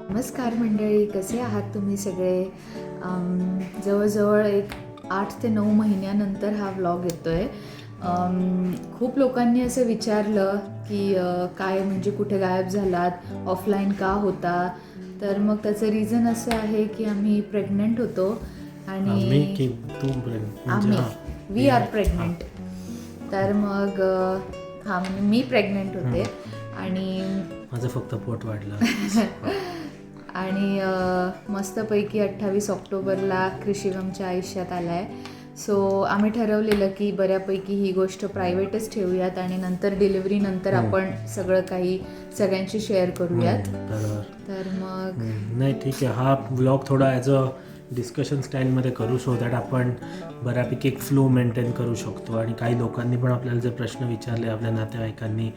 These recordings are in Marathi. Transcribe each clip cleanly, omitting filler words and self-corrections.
नमस्कार मंडळी, कसे आहात तुम्ही सगळे? जवळजवळ एक 8 ते 9 महिन्यानंतर हा व्लॉग येतो आहे. खूप लोकांनी असं विचारलं की काय म्हणजे कुठे गायब झालात, ऑफलाईन का होता? तर मग त्याचं रिझन असं आहे की आम्ही प्रेग्नंट होतो आणि आम्ही वी आर प्रेग्नंट. तर मग म्हणजे मी प्रेग्नंट होते आणि माझं फक्त पोट वाढलं आणि मस्तपैकी 28 ऑक्टोबरला कृषिवमच्या आयुष्यात आला आहे. सो आम्ही ठरवलेलं की बऱ्यापैकी ही गोष्ट प्रायव्हेटच ठेवूयात आणि नंतर डिलिव्हरीनंतर आपण सगळं काही सगळ्यांशी शेअर करूयात. तर मग नाही ठीक आहे, हा व्लॉग थोडा ॲज अ डिस्कशन स्टाईलमध्ये करू सो दॅट आपण बऱ्यापैकी एक फ्लो मेंटेन करू शकतो. आणि काही लोकांनी पण आपल्याला जे प्रश्न विचारले आपल्या नातेवाईकांनी,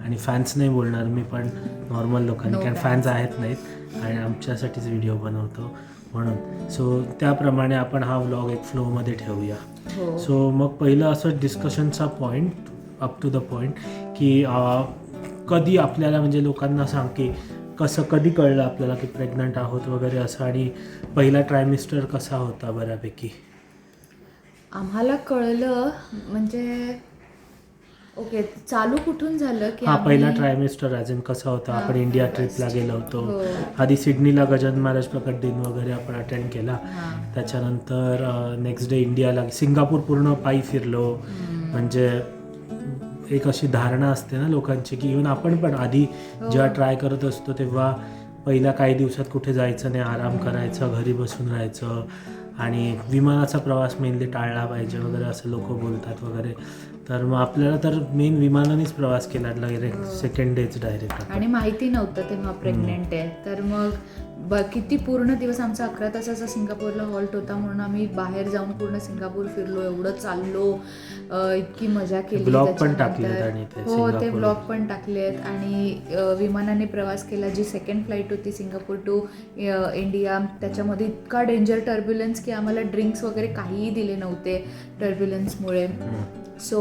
आणि फॅन्स नाही बोलणार मी, पण नॉर्मल लोकांनी, कारण फॅन्स आहेत नाहीत आणि आमच्यासाठीच व्हिडिओ बनवतो म्हणून. सो त्याप्रमाणे आपण हा व्लॉग एक फ्लोमध्ये ठेवूया. सो मग पहिलं असं डिस्कशनचा point, up to the point, की कधी आपल्याला म्हणजे लोकांना सांग की कसं कधी कळलं आपल्याला की प्रेग्नंट आहोत वगैरे असं, आणि पहिला ट्रायमिस्टर कसा होता बऱ्यापैकी? आम्हाला कळलं म्हणजे ओके, चालू कुठून झालं की पहिला ट्रायमिस्टर अजून कसा होता? आपण इंडिया ट्रिपला गेलो होतो. आधी सिडनीला गजानन महाराज प्रकट दिन वगैरे आपण अटेंड केला. त्याच्यानंतर नेक्स्ट डे इंडियाला, सिंगापूर पूर्ण पायी फिरलो. म्हणजे एक अशी धारणा असते ना लोकांची की इव्हन आपण पण आधी जेव्हा ट्राय करत असतो तेव्हा पहिल्या काही दिवसात कुठे जायचं नाही, आराम करायचा, घरी बसून राहायचं आणि विमानाचा प्रवास मेनली टाळला पाहिजे वगैरे असं लोक बोलतात वगैरे. तर मग आपल्याला तर मेन विमानानेच प्रवास केला डायरेक्ट, सेकंड डेच डायरेक्ट. आणि माहिती नव्हतं तेव्हा प्रेग्नेंट आहे. तर मग किती पूर्ण दिवस आमचा 11 तासाचा सिंगापूरला हॉल्ट होता, म्हणून आम्ही बाहेर जाऊन पूर्ण सिंगापूर फिरलो, एवढं चाललो, इतकी मजा केली. ब्लॉग पण टाकलेत आणि हो, ते ब्लॉग पण टाकलेत. आणि विमानाने प्रवास केला, जी सेकंड फ्लाईट होती सिंगापूर टू इंडिया, त्याच्यामध्ये इतका डेंजर टर्ब्युलन्स की आम्हाला ड्रिंक्स वगैरे काहीही दिले नव्हते टर्ब्युलन्समुळे. सो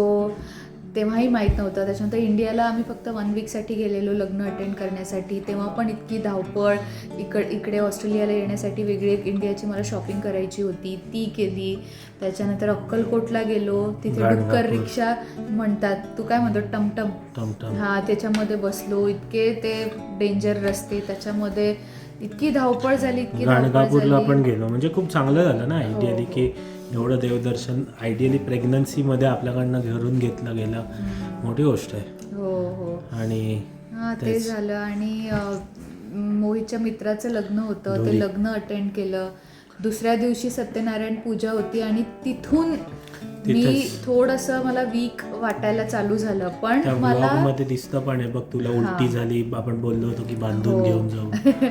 तेव्हाही माहीत नव्हतं. त्याच्यानंतर इंडियाला आम्ही फक्त 1 वीकसाठी गेलेलो लग्न अटेंड करण्यासाठी. तेव्हा पण इतकी धावपळ. इकडे ऑस्ट्रेलियाला येण्यासाठी वेगळी एक इंडियाची मला शॉपिंग करायची होती, ती केली. त्याच्यानंतर अक्कलकोटला गेलो, तिथे डुक्कर रिक्षा म्हणतात, तू काय म्हणतो, टमटम, हां, त्याच्यामध्ये बसलो. इतके ते डेंजर रस्ते, त्याच्यामध्ये इतकी धावपळ झाली, इतकी गाणगापूरला पण गेलो. म्हणजे खूप चांगलं झालं ना आयडियली की एवढं देवदर्शन आयडियली प्रेग्नन्सीमध्ये आपल्याकडनं घरून घेतलं गेलं, मोठी गोष्ट आहे. हो. आणि ते झालं. आणि मोहितच्या मित्राचं लग्न होतं, ते लग्न अटेंड केलं. दुसऱ्या दिवशी सत्यनारायण पूजा होती आणि तिथून मी थोडंसं मला वीक वाटायला चालू झालं. पण मला मध्ये दिसतं पण आहे बघ, तुला उलटी झाली, आपण बोललो होतो की बांधून घेऊन जाऊ.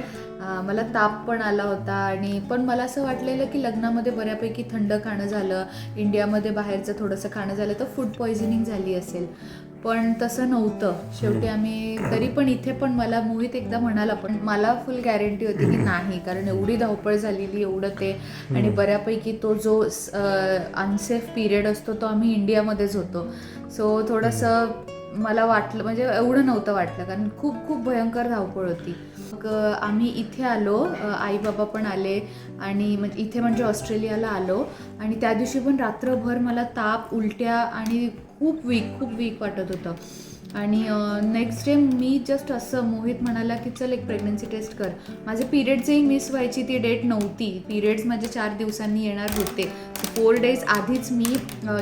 मला ताप पण आला होता. आणि पण मला असं वाटलेलं की लग्नामध्ये बऱ्यापैकी थंड खाणं झालं, इंडियामध्ये बाहेरचं थोडंसं खाणं झालं तर फूड पॉयझनिंग झाली असेल, पण तसं नव्हतं. शेवटी आम्ही तरी पण इथे पण मला मोहित एकदा म्हणाला, पण मला फुल गॅरंटी होती की नाही, कारण एवढी धावपळ झालेली, एवढं ते. आणि बऱ्यापैकी तो जो अनसेफ पिरियड असतो तो आम्ही इंडियामध्येच होतो. सो थोडंसं मला वाटलं, म्हणजे एवढं नव्हतं वाटलं, कारण खूप खूप भयंकर धावपळ होती. मग आम्ही इथे आलो, आई बाबा पण आले, आणि इथे म्हणजे ऑस्ट्रेलियाला आलो. आणि त्या दिवशी पण रात्रभर मला ताप, उलट्या आणि खूप वीक वाटत होतं. आणि नेक्स्ट डे मी जस्ट असं, मोहित म्हणाला की चल एक प्रेग्नन्सी टेस्ट कर. माझे पिरियड्सही मिस व्हायची ती डेट नव्हती. पिरियड्स माझे 4 दिवसांनी येणार होते. 4 डेज आधीच मी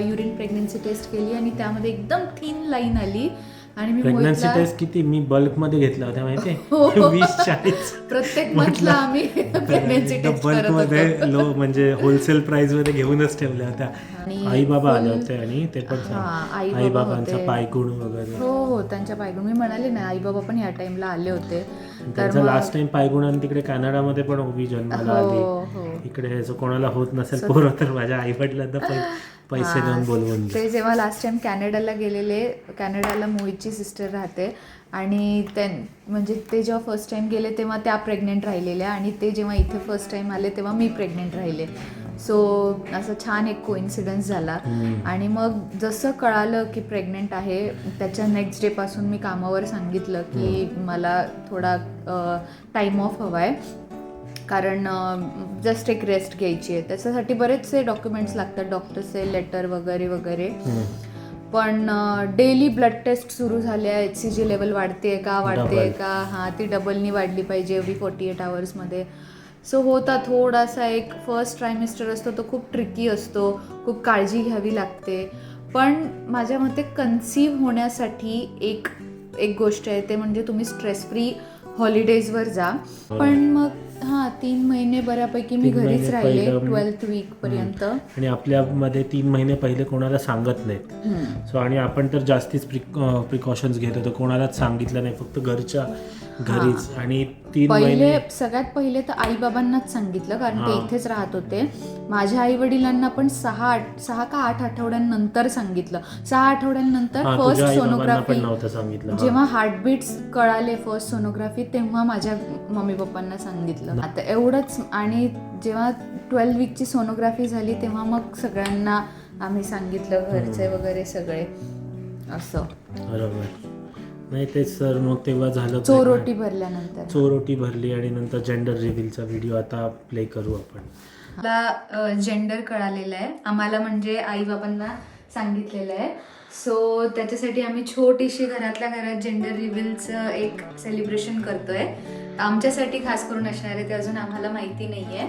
युरिन प्रेग्नन्सी टेस्ट केली आणि त्यामध्ये एकदम थिन लाईन आली. आणि मी प्रेग्नन्सी टेस्ट किती मी बल्कमध्ये घेतला होता माहिती आहे, 20-40 प्रत्येक मंथला आम्ही प्रेग्नन्सी टेस्ट बल्कमध्ये म्हणजे होलसेल प्राइस मध्ये घेऊनच ठेवल्या होत्या. आई बाबा आले होते आणि ते पण आई बाबांचा पायगुण वगैरे. हो, त्यांच्या पायगुण. मी म्हणाले ना, आई बाबा पण या टाइमला आले होते. त्यांचा लास्ट टाइम पायगुण. आणि तिकडे कॅनडामध्ये पण उभी जन्माला आली. इकडे जर कोणाला होत नसेल पोरं तर माझ्या आई वडिलांना पैसे देऊन बोलवून. ते जेव्हा लास्ट टाइम कॅनडाला गेलेले, कॅनडाला मोहितची सिस्टर राहते, आणि म्हणजे ते जेव्हा फर्स्ट टाइम गेले तेव्हा त्या प्रेग्नेंट राहिलेल्या, आणि ते जेव्हा इथे फर्स्ट टाइम आले तेव्हा मी प्रेग्नेंट राहिले. सो असं छान एक कोइन्सिडन्स झाला. आणि मग जसं कळालं की प्रेग्नंट आहे त्याच्या नेक्स्ट डेपासून मी कामावर सांगितलं की मला थोडा टाईम ऑफ हवा आहे, कारण जस्ट एक रेस्ट घ्यायची आहे. त्याच्यासाठी बरेचसे डॉक्युमेंट्स लागतात, डॉक्टरचे लेटर वगैरे वगैरे. पण डेली ब्लड टेस्ट सुरू झाल्या, HCG लेवल वाढते का, हां ती डबलनी वाढली पाहिजे एव्हरी 48 आवर्समध्ये. सो होता थोडासा एक फर्स्ट ट्रायमिस्टर असतो तो खूप ट्रिकी असतो, खूप काळजी घ्यावी लागते. पण माझ्या मते कन्सीव्ह होण्यासाठी एक गोष्ट आहे ते म्हणजे तुम्ही स्ट्रेस फ्री हॉलिडेजवर जा. पण मग 3 महिने बऱ्यापैकी मी घरीच राहिले 12th वीक पर्यंत. आणि आपल्यामध्ये 3 महिने पहिले कोणाला सांगत नाहीत. सो आणि आपण तर जास्तीच प्रिकॉशन्स घेत होतो, कोणालाच सांगितलं नाही, फक्त घरच्या घरीच. आणि 3 महिने सगळ्यात पहिले तर आई बाबांनाच सांगितलं, कारण ते इथेच राहत होते. माझ्या आई वडिलांना पण 6 का 8 आठवड्यांनंतर सांगितलं. 6 आठवड्यांनंतर फर्स्ट सोनोग्राफी, जेव्हा हार्टबीट्स कळाले फर्स्ट सोनोग्राफी तेव्हा माझ्या मम्मी पप्पांना सांगितलं. आता एवढंच. आणि जेव्हा 12 वीकची सोनोग्राफी झाली तेव्हा मग सगळ्यांना आम्ही सांगितलं, घरचे वगैरे सगळे असं. बरोबर. नाही तेच सर, मग तेव्हा झालं चोरोटी भरल्यानंतर चोरोटी भरली आणि नंतर जेंडर रिव्हीलचा व्हिडिओ आता प्ले करू आपण. मला जेंडर कळालेलं आहे, आम्हाला म्हणजे आई बाबांना सांगितलेलं आहे. सो त्याच्यासाठी आम्ही छोटीशी घरातल्या घरात जेंडर रिव्हीलचं एक सेलिब्रेशन करतोय. आमच्यासाठी खास करून असणार आहे, ते अजून आम्हाला माहिती नाही आहे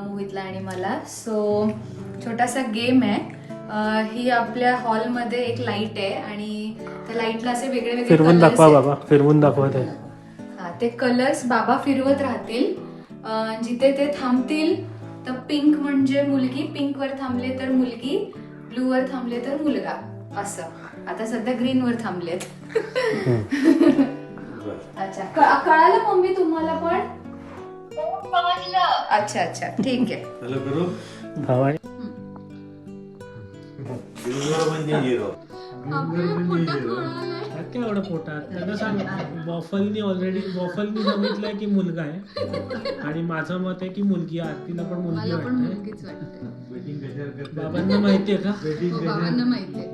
मोहितला आणि मला. सो छोटासा गेम आहे. ही आपल्या हॉलमध्ये एक लाईट आहे आणि त्या लाईटला असे वेगळे वेगळे फिरवून दाखवा बाबा, फिरवून दाखवत आहे. हा, ते कलर्स बाबा फिरवत राहतील. जिथे ते थांबतील तर पिंक म्हणजे मुलगी, पिंक वर थांबले तर मुलगी, ब्लू वर थांबले तर मुलगा, असं. आता सध्या ग्रीन वर थांबलेत. अच्छा, कळालं मम्मी तुम्हाला पण? अच्छा अच्छा, ठीक आहे. भावाने काय एवढं पोटात त्यांना सांग. वॉफलनी सांगितलंय की मुलगा आहे आणि माझं मत आहे की मुलगी आहे. आरतीला पण मुलगी वाटते. बाबांना माहितीये का? बाबांना माहितीये.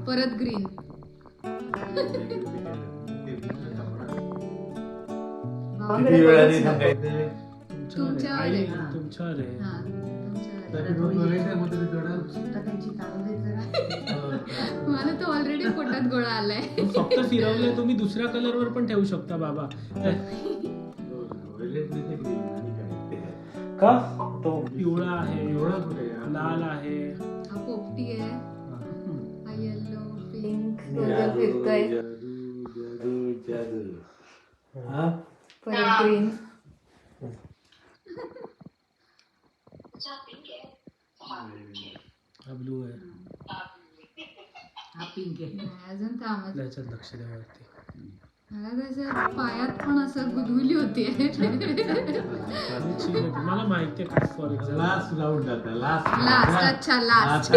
परत ग्रीन. तुमच्यावर आहे. मला तो ऑलरेडी पोटात गोळा आलाय. फक्त फिरवले, तुम्ही दुसऱ्या कलरवर पण ठेवू शकता बाबा. का तो पिवळा आहे, लाल आहे, हा पोपटी आहे, हा येलो, पिंक फिरतोय, परत ग्रीन. हा ब्लू आहे, हा पिंक आहे. अजून थांबत त्याच्यात लक्ष द्यावरती. मला त्याच्या पायात पण असं गुदगुली होती. मला माहिती आहे. फॉर एक्झाम्पल लास्ट राऊंड आता लास्ट. अच्छा, लास्ट.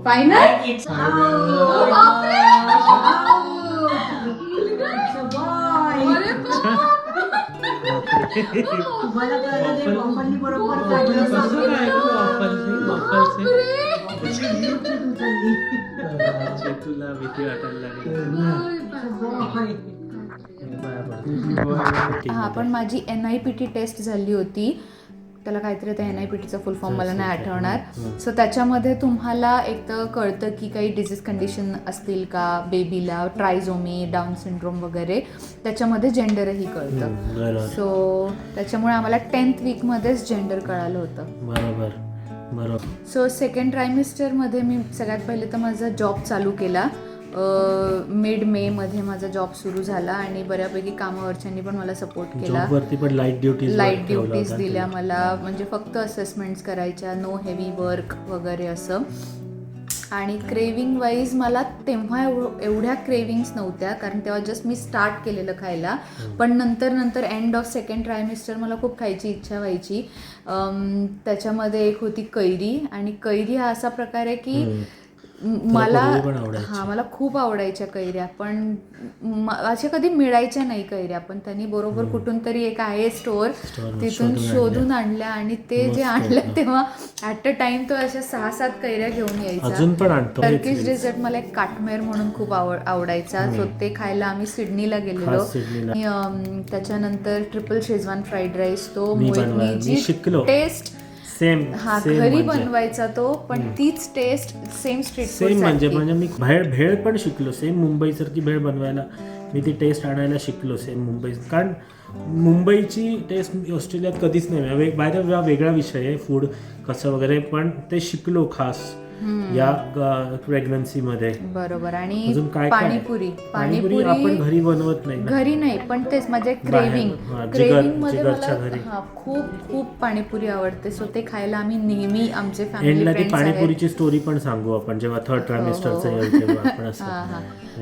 फायनल. तुम्हाला कळलं ते वॉफलनी बरोबर काढलं. तुला भीती वाटायला हा, पण माझी NIPT टेस्ट झाली होती. त्याला काहीतरी त्या NIPTचा फुल फॉर्म मला नाही आठवणार. सो त्याच्यामध्ये तुम्हाला एक तर कळतं की काही डिजीज कंडिशन असतील का बेबीला, ट्रायझोमी, डाऊन सिंड्रोम वगैरे. त्याच्यामध्ये जेंडरही कळतं. सो त्याच्यामुळे आम्हाला 10th वीकमध्येच जेंडर कळालं होतं. बरोबर. सो सेकंड ट्रायमिस्टरमध्ये मी सगळ्यात पहिले तर माझा जॉब चालू केला. मिड मे मध्ये माझा जॉब सुरू झाला आणि बऱ्यापैकी कामावरच्यांनी पण मला सपोर्ट केला. पण लाईट ड्युटीज दिल्या मला, म्हणजे फक्त असेसमेंट्स करायच्या, नो हेवी वर्क वगैरे असं. आणि क्रेविंग वाईज मला तेव्हा एवढ्या क्रेविंग्स नव्हत्या, कारण तेव्हा जस्ट मी स्टार्ट केलेलं खायला. पण नंतर एंड ऑफ सेकंड ट्रायमिस्टर मला खूप खायची इच्छा व्हायची. त्याच्यामध्ये एक होती कैरी, आणि कैरी हा असा प्रकार आहे की मला मला खूप आवडायच्या कैऱ्या, पण अशा कधी मिळायच्या नाही कैऱ्या. पण त्यांनी बरोबर कुठून तरी एक आहे स्टोअर, तिथून शोधून आणल्या, आणि ते जे आणलं तेव्हा ॲट अ टाइम तो अशा 6-7 कैऱ्या घेऊन यायचा. टर्किश डेझर्ट मला एक काटमेर म्हणून खूप आवडायचा, सो ते खायला आम्ही सिडनीला गेलेलो. त्याच्यानंतर ट्रिपल शेजवान फ्राईड राईस, तो मोहितनीची टेस्ट घरी बनवायचा तो, पण तीच टेस्ट सेम स्ट्रीट फूड म्हणजे मी भेळ पण शिकलो, सेम मुंबई सारखी भेळ बनवायला मी ती टेस्ट आणायला शिकलो सेम मुंबई. कारण मुंबईची टेस्ट ऑस्ट्रेलियात कधीच नाही. बाय द वे वेगळा विषय आहे फूड कसं वगैरे, पण ते शिकलो खास या प्रेग्नन्सी मध्ये. बरोबर. आणि पाणीपुरी आपण घरी बनवत नाही, घरी नाही, पण तेच माझे क्रेविंग मध्ये मला खूप पाणीपुरी आवडते. सो ते खायला आम्ही नेहमी आमचे फॅमिली फ्रेंड्स. पाणीपुरीची स्टोरी पण सांगू आपण जेव्हा थर्ड ट्रायमिस्टरचं येईल तेव्हा आपण असं.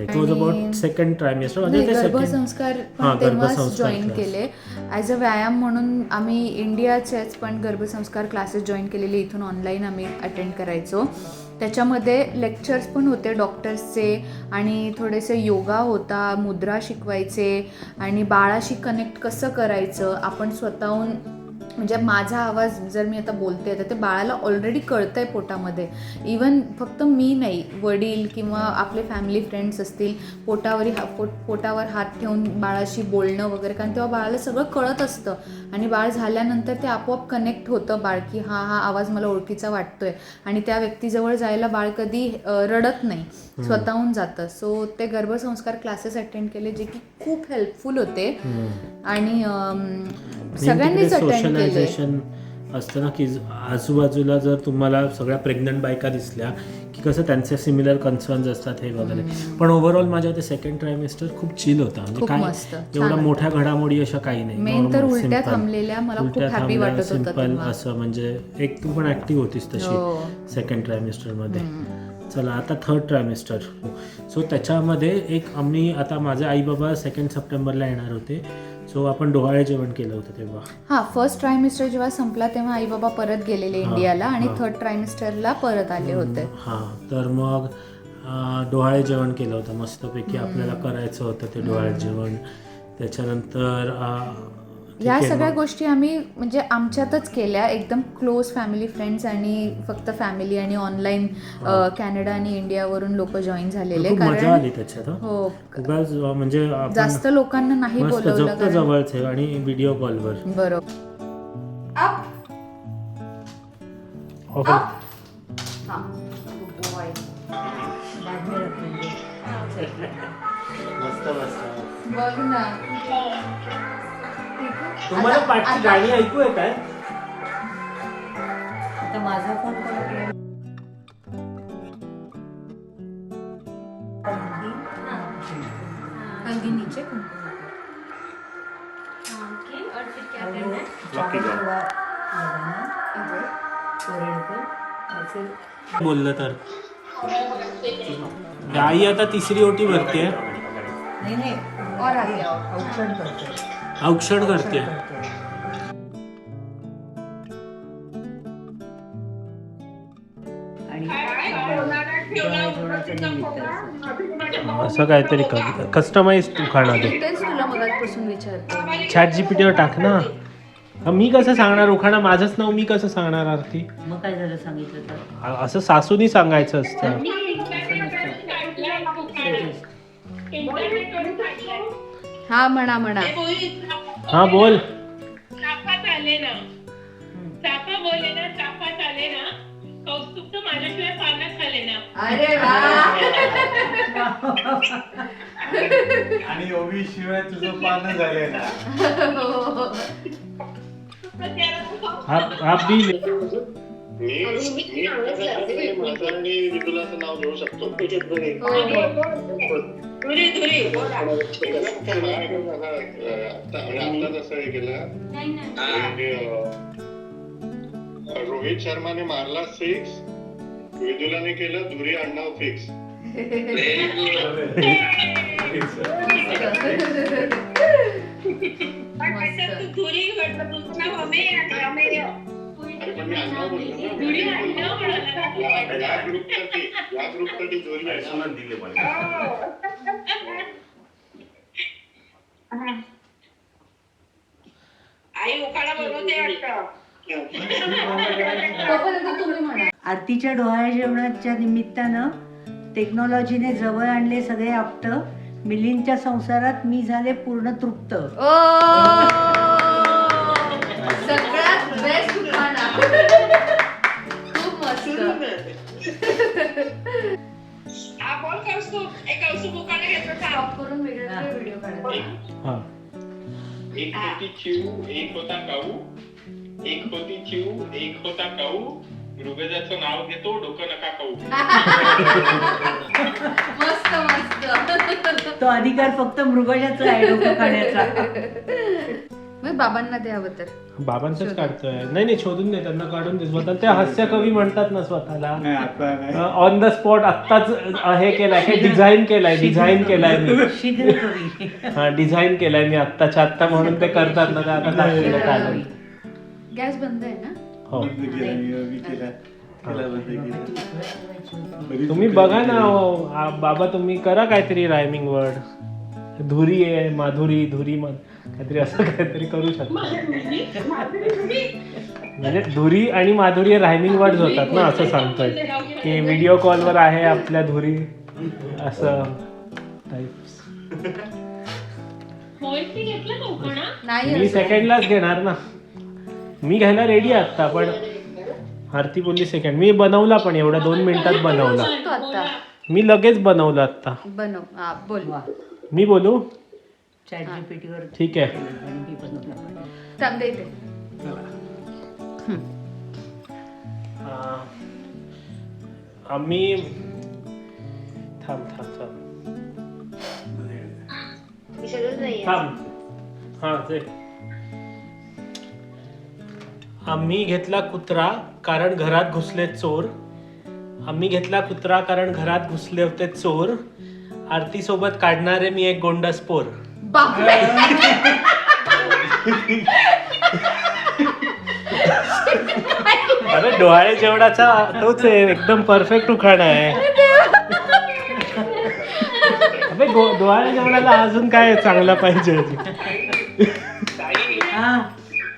इट वॉज अबाउट सेकंड ट्रायमिस्टर, गर्भसंस्कार तेव्हाच जॉईन केले ॲज अ व्यायाम म्हणून. आम्ही इंडियाचेच पण गर्भसंस्कार क्लासेस जॉईन केलेले, इथून ऑनलाईन आम्ही अटेंड करायचो. त्याच्यामध्ये लेक्चर्स पण होते डॉक्टर्सचे, आणि थोडेसे योगा होता, मुद्रा शिकवायचे, आणि बाळाशी कनेक्ट कसं करायचं आपण स्वतःहून. म्हणजे माझा आवाज जर मी आता बोलते तर ते बाळाला ऑलरेडी कळतंय पोटामध्ये. इवन फक्त मी नाही, वडील किंवा आपले फॅमिली फ्रेंड्स असतील, पोटावर हात ठेवून बाळाशी बोलणं वगैरे, कारण तेव्हा बाळाला सगळं कळत असतं. आणि बाळ झाल्यानंतर ते आपोआप कनेक्ट होतं बाळ, की हा आवाज मला ओळखीचा वाटतोय, आणि त्या व्यक्तीजवळ जायला बाळ कधी रडत नाही, स्वतःहून जातं. सो ते गर्भसंस्कार क्लासेस अटेंड केले, जे की खूप हेल्पफुल होते. आणि सगळ्यांनीच अटेंड केले. असतं ना की आजूबाजूला जर तुम्हाला सगळ्या प्रेग्नंट बायका दिसल्या की कसं त्यांचे सिमिलर कन्सर्न्स असतात हे वगैरे. पण ओव्हरऑल माझ्या ते सेकंड ट्रायमिस्टर खूप चिल होता. म्हणजे काय एवढ्या मोठ्या घडामोडी अशा काही नाही, मेन तर उलट्या थांबलेल्या मला खूप हॅपी वाटत होतं सिंपल असं. म्हणजे एक तू पण ऍक्टिव्ह होतीस तशी सेकंड ट्रायमिस्टर मध्ये. चला आता थर्ड ट्रायमिस्टर. सो त्याच्यामध्ये एक आम्ही आता माझे आई बाबा 2 सप्टेंबरला येणार होते, सो आपण डोहाळे जेवण केलं होतं तेव्हा. फर्स्ट ट्रायमिस्टर जेव्हा संपला तेव्हा आई बाबा परत गेलेले इंडियाला, आणि थर्ड ट्रायमिस्टरला परत आले होते. तर मग डोहाळे जेवण केलं होतं मस्तपैकी. आपल्याला करायचं होतं ते डोहाळे जेवण. त्याच्यानंतर ह्या सगळ्या गोष्टी आम्ही म्हणजे आमच्यातच केल्या, एकदम क्लोज फॅमिली फ्रेंड्स, आणि फक्त फॅमिली, आणि ऑनलाईन कॅनडा आणि इंडियावरून लोक जॉईन झालेले. मजा आली त्याच्यात. हो, म्हणजे जास्त लोकांना नाही बोलवलं, जवळच आहे, आणि व्हिडिओ कॉलवर. बरोबर. बघ ना, तुम्हाला पाठची गाणी ऐकू येत आहे? आता माझा फोन हल्दी नीचे बोललं तर आई आता तिसरी ओटी भरते. नाही औक्षण करते. असं काहीतरी कस्टमाइज तू खाणार. तुला मगाचपासून विचारते, चॅट जीपीटीवर टाक ना. मी कसं सांगणार उखाणा? माझंच नाव मी कसं सांगणार आरती? मग काय झालं सांगितलं तर? असं सासूनी सांगायचं असतं. हा म्हणा. हा बोल. चाफात आले ना, चाफा बोले ना, चाफात आले ना, कौतुक तर माझ्याशिवाय पाण्यात खाले ना. अरे आणि ओवी शिवाय तुझं पानं झाले ना. मी विदुलाचं नाव घेऊ शकतो. आता जसं हे केलं, रोहित शर्माने मारला 6 विदुलाने केलं धुरी आडनाव फिक्स. पण त्याच्यात तू धुरी म्हटलं, तुझं नाव अमेय आहे, अमेय. अरे पण मी आडनाव बोललो ना. धुरी आडनाव म्हणाला ना तू. या ग्रुपसाठी धुरी आडनाव दिले मला. आई उखाणा बनवते वाटतं. तोपर्यंत तुम्ही म्हणा. आरतीच्या डोहाळे जेवणाच्या निमित्तानं टेक्नॉलॉजीने जवळ आणले सगळे आप्त. मिलींच्या संसारात मी झाले पूर्ण तृप्त. ओ सगळ्यात बेस्ट उखाणा. खूप मस्त. हा बोल कौस्तुभ. एक कौस्तुभ उखाणा घेतो थांब. स्टॉप करून वेगळा व्हिडिओ काढा. हां एक होती चिव एक होता काऊ. एक होती चिव एक होता काऊ. मृगजाचं नाव घेतो डोकं नका खाऊ. मस्त मस्त. तो अधिकार फक्त मृगजाचा आहे डोकं खाण्याचा. मग बाबांना द्यावं तर. बाबांचंच काढतोय. नाही नाही, शोधून दे त्यांना, काढून दे. स्वतः ते हास्य कवी म्हणतात ना स्वतःला. नाही आता नाही. ऑन द स्पॉट आत्ताच हे केलाय, हे डिझाईन केलाय मी. शीघ्र कवी. हा डिझाईन केलाय मी आत्ताच्या आत्ता, म्हणून ते करतात ना, ते आता दाखवलं काढून. गॅस बंद आहे ना. हो बंद केला मी केला. केला बंद केला. तुम्ही बघा ना बाबा, तुम्ही करा काहीतरी रायमिंग वर्ड. धुरी आहे, माधुरी, धुरी काहीतरी असं काहीतरी करू शकता. म्हणजे धुरी आणि माधुरी रायमिंग वर्ड्स होतात ना, असं सांगतोय की व्हिडिओ कॉलवर आहे आपल्या धुरी, असं टाइप्स. मोहितने घेतलं का उखाणा? नाही मी असं. सेकंडलाच घेणार ना. मी घ्यायला रेडी आहे आत्ता, पण आरती बोलली सेकंड. मी बनवला पण एवढ्या 2 मिनिटात बनवला. तो आता मी लगेच बनवलं आत्ता. बनव. हा बोल. मी बोलू? चॅट जीपीटीवर ठीक आहे. थांब दे इथे. आम्ही थांब हा ते आम्ही घेतला कुत्रा कारण घरात घुसले चोर. आम्ही घेतला कुत्रा कारण घरात घुसले होते चोर. आरती सोबत काढणारे मी एक गोंडस पोर. बापरे. अरे डोहाळे जेवणाचा तोच आहे, एकदम परफेक्ट उखाणा आहे. अबे डोहाळे जेवणाला अजून काय चांगला पाहिजे. हा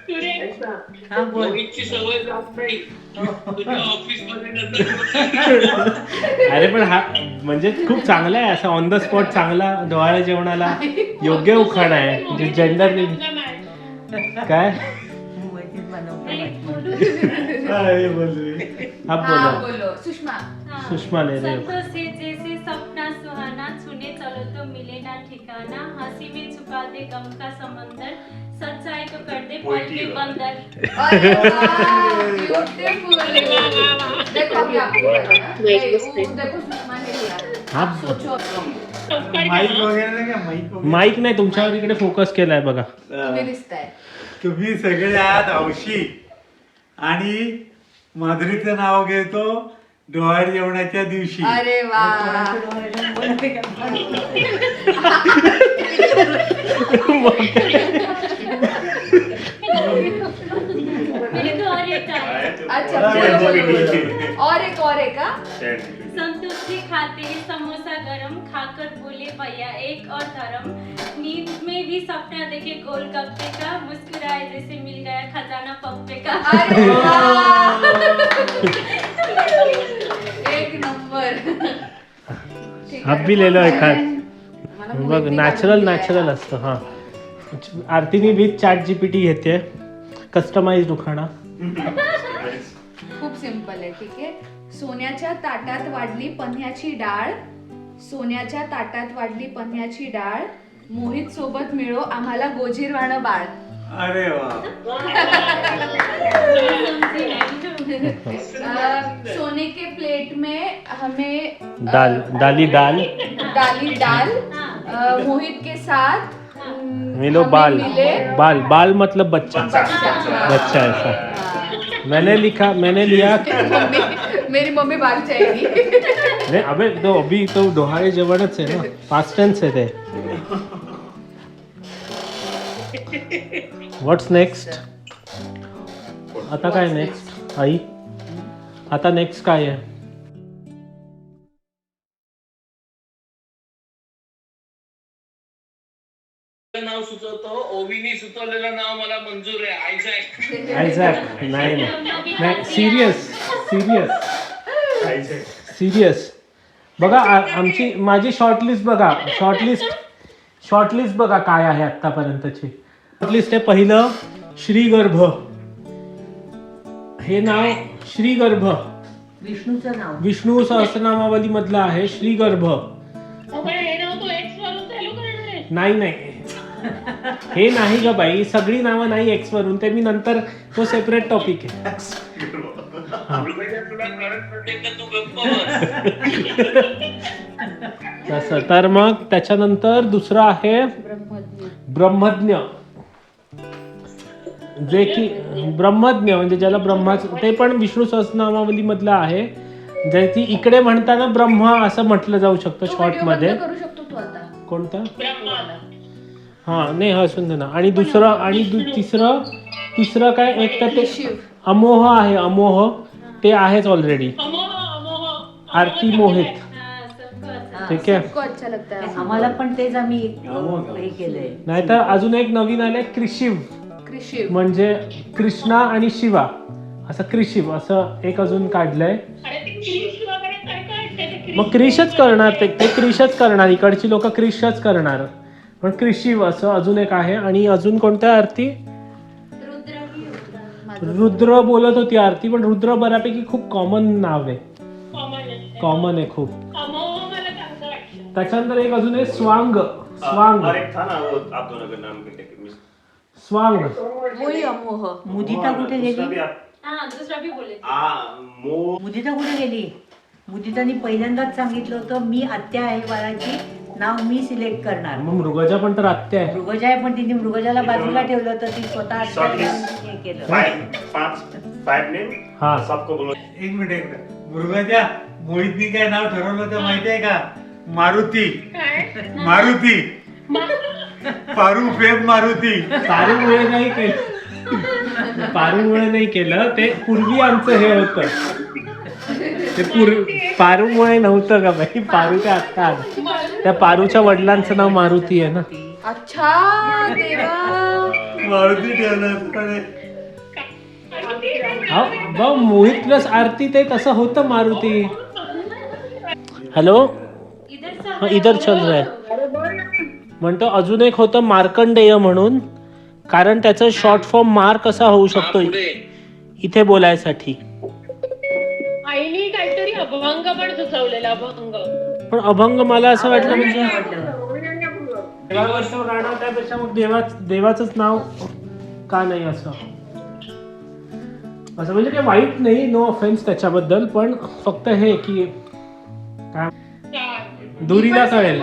सुरेश, हा बोल. मोहितची सवय जात नाही. तुझ्या ऑफिसमध्ये नंतर अरे पण हा म्हणजे खूप चांगला आहे, असं ऑन द स्पॉट चांगला डोहाळे जेवणाला योग्य उखाणा आहे. म्हणजे जेंडर काय मोहितच बनवतो. काय बोलली? हा हा बोला. बोलो सुषमा. सुषमा ले रहे हो. संतों से जैसे सपना सुहाना, छूने चलो तो मिले ना ठिकाना, हंसी में छुपा दे गम का समंदर, सच्चाई को कर दे पल के बंदर. अरे वाह, beautiful. देखो अभी आपको लगा ना? देखो सुषमा ने लिया. हा सोचो. माईक वगैरे नाही का? माईक वगैरे? माईक नाही, तुमच्यावर इकडे फोकस केलाय बघा. तुम्ही दिसताय. तुम्ही सगळे आहात हौशी आणि माधुरीचं नाव घेतो डोहाळे जेवणाच्या दिवशी. अरे वा. मेरे तो और एक है. अच्छा बोलो, बोलो, बोलो. और एक का. संतोष जी खाते समोसा गरम, खाकर बोले भैया एक और धर्म, नींद में भी सपना देखे गोलगप्पे का, मुस्कुराए जैसे मिल गया खजाना पप्पे का. अरे वाह. एक नंबर. ठीक आप आहे. भी ले लो एखाद. मला बघ मोहितने नॅचरल काढून दिलाय. असतं. हा आरतीने विथ चॅट जीपीटी घेते कस्टमाइज्ड उखाणा. खूप सिंपल आहे. ठीक आहे. सोन्याच्या ताटात वाढली पन्ह्याची डाळ. सोन्याच्या ताटात वाढली पन्ह्याची डाळ. मोहित सोबत मिळो आम्हाला गोजीरवाणं बाळ. अरे वा. सोने के प्लेट में हमें दाली डाल डाली दाल. मोहित के साथ मिलो हमें बाल. मिले बाल मतलब बच्चा. बच्चा. बच्चा ऐसा. मैंने लिया मम्मी मेरी मम्मी भाग जाएगी. नाही अबे तो अभी तो डोहाळे जेवणच आहे ना, पास्ट टेन्स आहे ते. व्हॉट्स नेक्स्ट? आता काय नेक्स्ट आई? आता नेक्स्ट काय आहे? नाव सुचवतो, ओवीनी सुचवलेलं नाव मला मंजूर आहे. आयझॅक. आयझॅक. नाही नाही सिरियस सिरियस. बघा आमची माझी शॉर्टलिस्ट बघा, शॉर्टलिस्ट बघा काय आहे आतापर्यंतची. शॉर्टलिस्ट आहे पहिलं श्रीगर्भ. हे नाव श्रीगर्भ विष्णूचं नाव. विष्णू सहस्रनामावली मधलं आहे श्रीगर्भ. पण हे नाव तो एक्स वरून चालू करणार आहे. नाही हे नाही ग बाई, सगळी नावं नाही एक्स वरून, ते मी नंतर, तो सेपरेट टॉपिक आहे. तुला कळत नसेल तर तू गप्प बस. तसं तर मग त्याच्यानंतर दुसरं आहे ब्रह्मज्ञ. जे की ब्रह्मज्ञ म्हणजे ज्याला ब्रह्माचं, ते पण विष्णू सहस्रनामावली मधलं आहे. जे ती इकडे म्हणताना ब्रह्मा असं म्हटलं जाऊ शकतं शॉर्ट मध्ये. करू शकतो तू आता. कोणता? ब्रह्मा. हा नाही असून दे ना. आणि दुसरं आणि तिसरं काय, एक तर ते अमोह आहे. अमोह ते आहेच ऑलरेडी. अमोह. आरती मोहित. ठीक आहे. सबको अच्छा लगता है. आम्हाला पण तेच आम्ही हे केलंय. नाहीतर अजून एक नवीन आले क्रिशिव, म्हणजे कृष्णा आणि शिवा असं क्रिशिव असं एक अजून काढलंय. अरे ते क्रिश वगैरे काय काय ते मग क्रिशच करणार ते क्रिशच करणार, इकडची लोक क्रिशच करणार. पण क्रिशिव असं अजून एक आहे. आणि अजून कोणत्या आरती? रुद्र बोलत होती आरती, पण रुद्र बऱ्यापैकी खूप कॉमन नाव आहे. कॉमन आहे खूप. अमोह मला चांगलं वाटलं. त्याच्यानंतर एक अजून आहे स्वांग. स्वांग. वही अमोह. मुदिता कुठे गेली? हाँ दूसरा भी बोले थे. मुदिता कुठे गेली? मुदितानी पहिल्यांदाच सांगितलं होतं मी आत्या आहे बाळाची, नाव मी सिलेक्ट करणार. मग मृगजा पण तर आत्या आहे. मृगजा आहे, पण तिने मृगजाला बाजूला ठेवलं होतं, ती स्वतः आत्या हे केलं. हा एक मिनिट. मृगाच्या मोहितनी काय नाव ठरवलं होतं माहितीये का? मारुती. मारुती. पारू फेम मारुती. पारूमुळे नाही केलं, पारूमुळे नाही केलं, ते पूर्वी आमचं हे होतं. ते पारूमुळे नव्हतं का बाई, पारूच्या आत्ता आलं. त्या पारूच्या वडिलांचं नाव मारुती आहे ना. अच्छा देवा. मारुती ठेवलं. भाऊ मोहित प्लस आरती ते तसं होतं मारुती. हॅलो इधर चल रहा है म्हणतो. अजून एक होतं मार्कंडेय म्हणून, कारण त्याचं शॉर्ट फॉर्म मार्क कसा होऊ शकतो इथे बोलायसाठी. आईने काहीतरी अभंग पण सुचवलेला. अभंग. पण अभंग मला असं वाटलं म्हणजे गाणं, त्यापेक्षा मग देवाचंच नाव का नाही असं म्हणजे काही वाईट नाही, नो ऑफेन्स त्याच्याबद्दल, पण फक्त हे की काय धुरीला कळेल.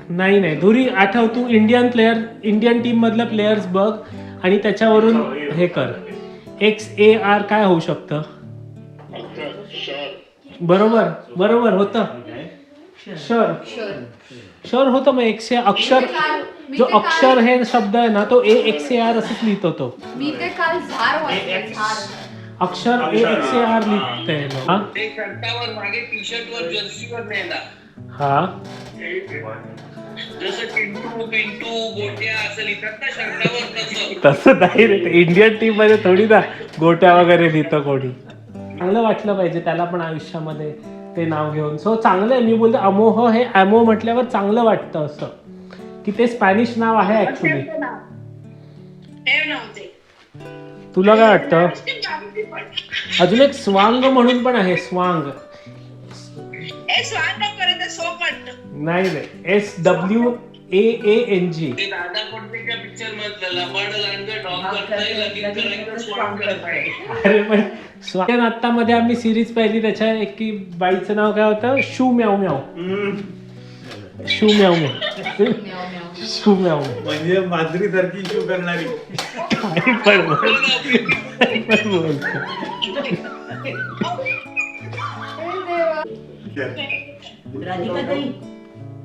नाही धुरी आठव, तू इंडियन टीम मधल्या प्लेयर्स बघ आणि त्याच्यावरून हे कर. XAR काय होऊ शकतं? बरोबर होतं. शर होतं. मग अक्षर, जो अक्षर हे शब्द आहे ना, तो XAR असंच लिहित होतो. मी ते काल झार वाचलं. झार अक्षर XAR लिहिते. ते शर्टावर मागे टी शर्ट वर जर्सीवर नेला. हा जसं पिंटू गोट्या असं लिहितात ना शर्टावर, तसं नाही रे. इंडियन टीम मध्ये थोडी ना गोट्या वगैरे लिहितं कोणी. चांगलं वाटलं पाहिजे त्याला पण आयुष्यामध्ये ते नाव घेऊन. सो चांगलं आहे. मी बोलतो अमोह हे अमो म्हटल्यावर चांगलं वाटतं, असं की ते स्पॅनिश नाव आहे ऍक्च्युली. तुला काय वाटतं? अजून एक स्वांग म्हणून पण आहे. स्वांग नाही SWAANG. दादा कोणत्या पिक्चर मधलं लबाड लांडगं डॉग करताय, लगीन करायचं स्वांग करताय. अरे पण स्वान आत्तामध्ये आम्ही सिरीज पाहिली, त्याच्या एक की बाईचं नाव काय होतं? शू म्याव म्याव. शू म्याव म्याव. शू म्याव म्हणजे मांजरी सारखी शू करणारी. काय पण बोल.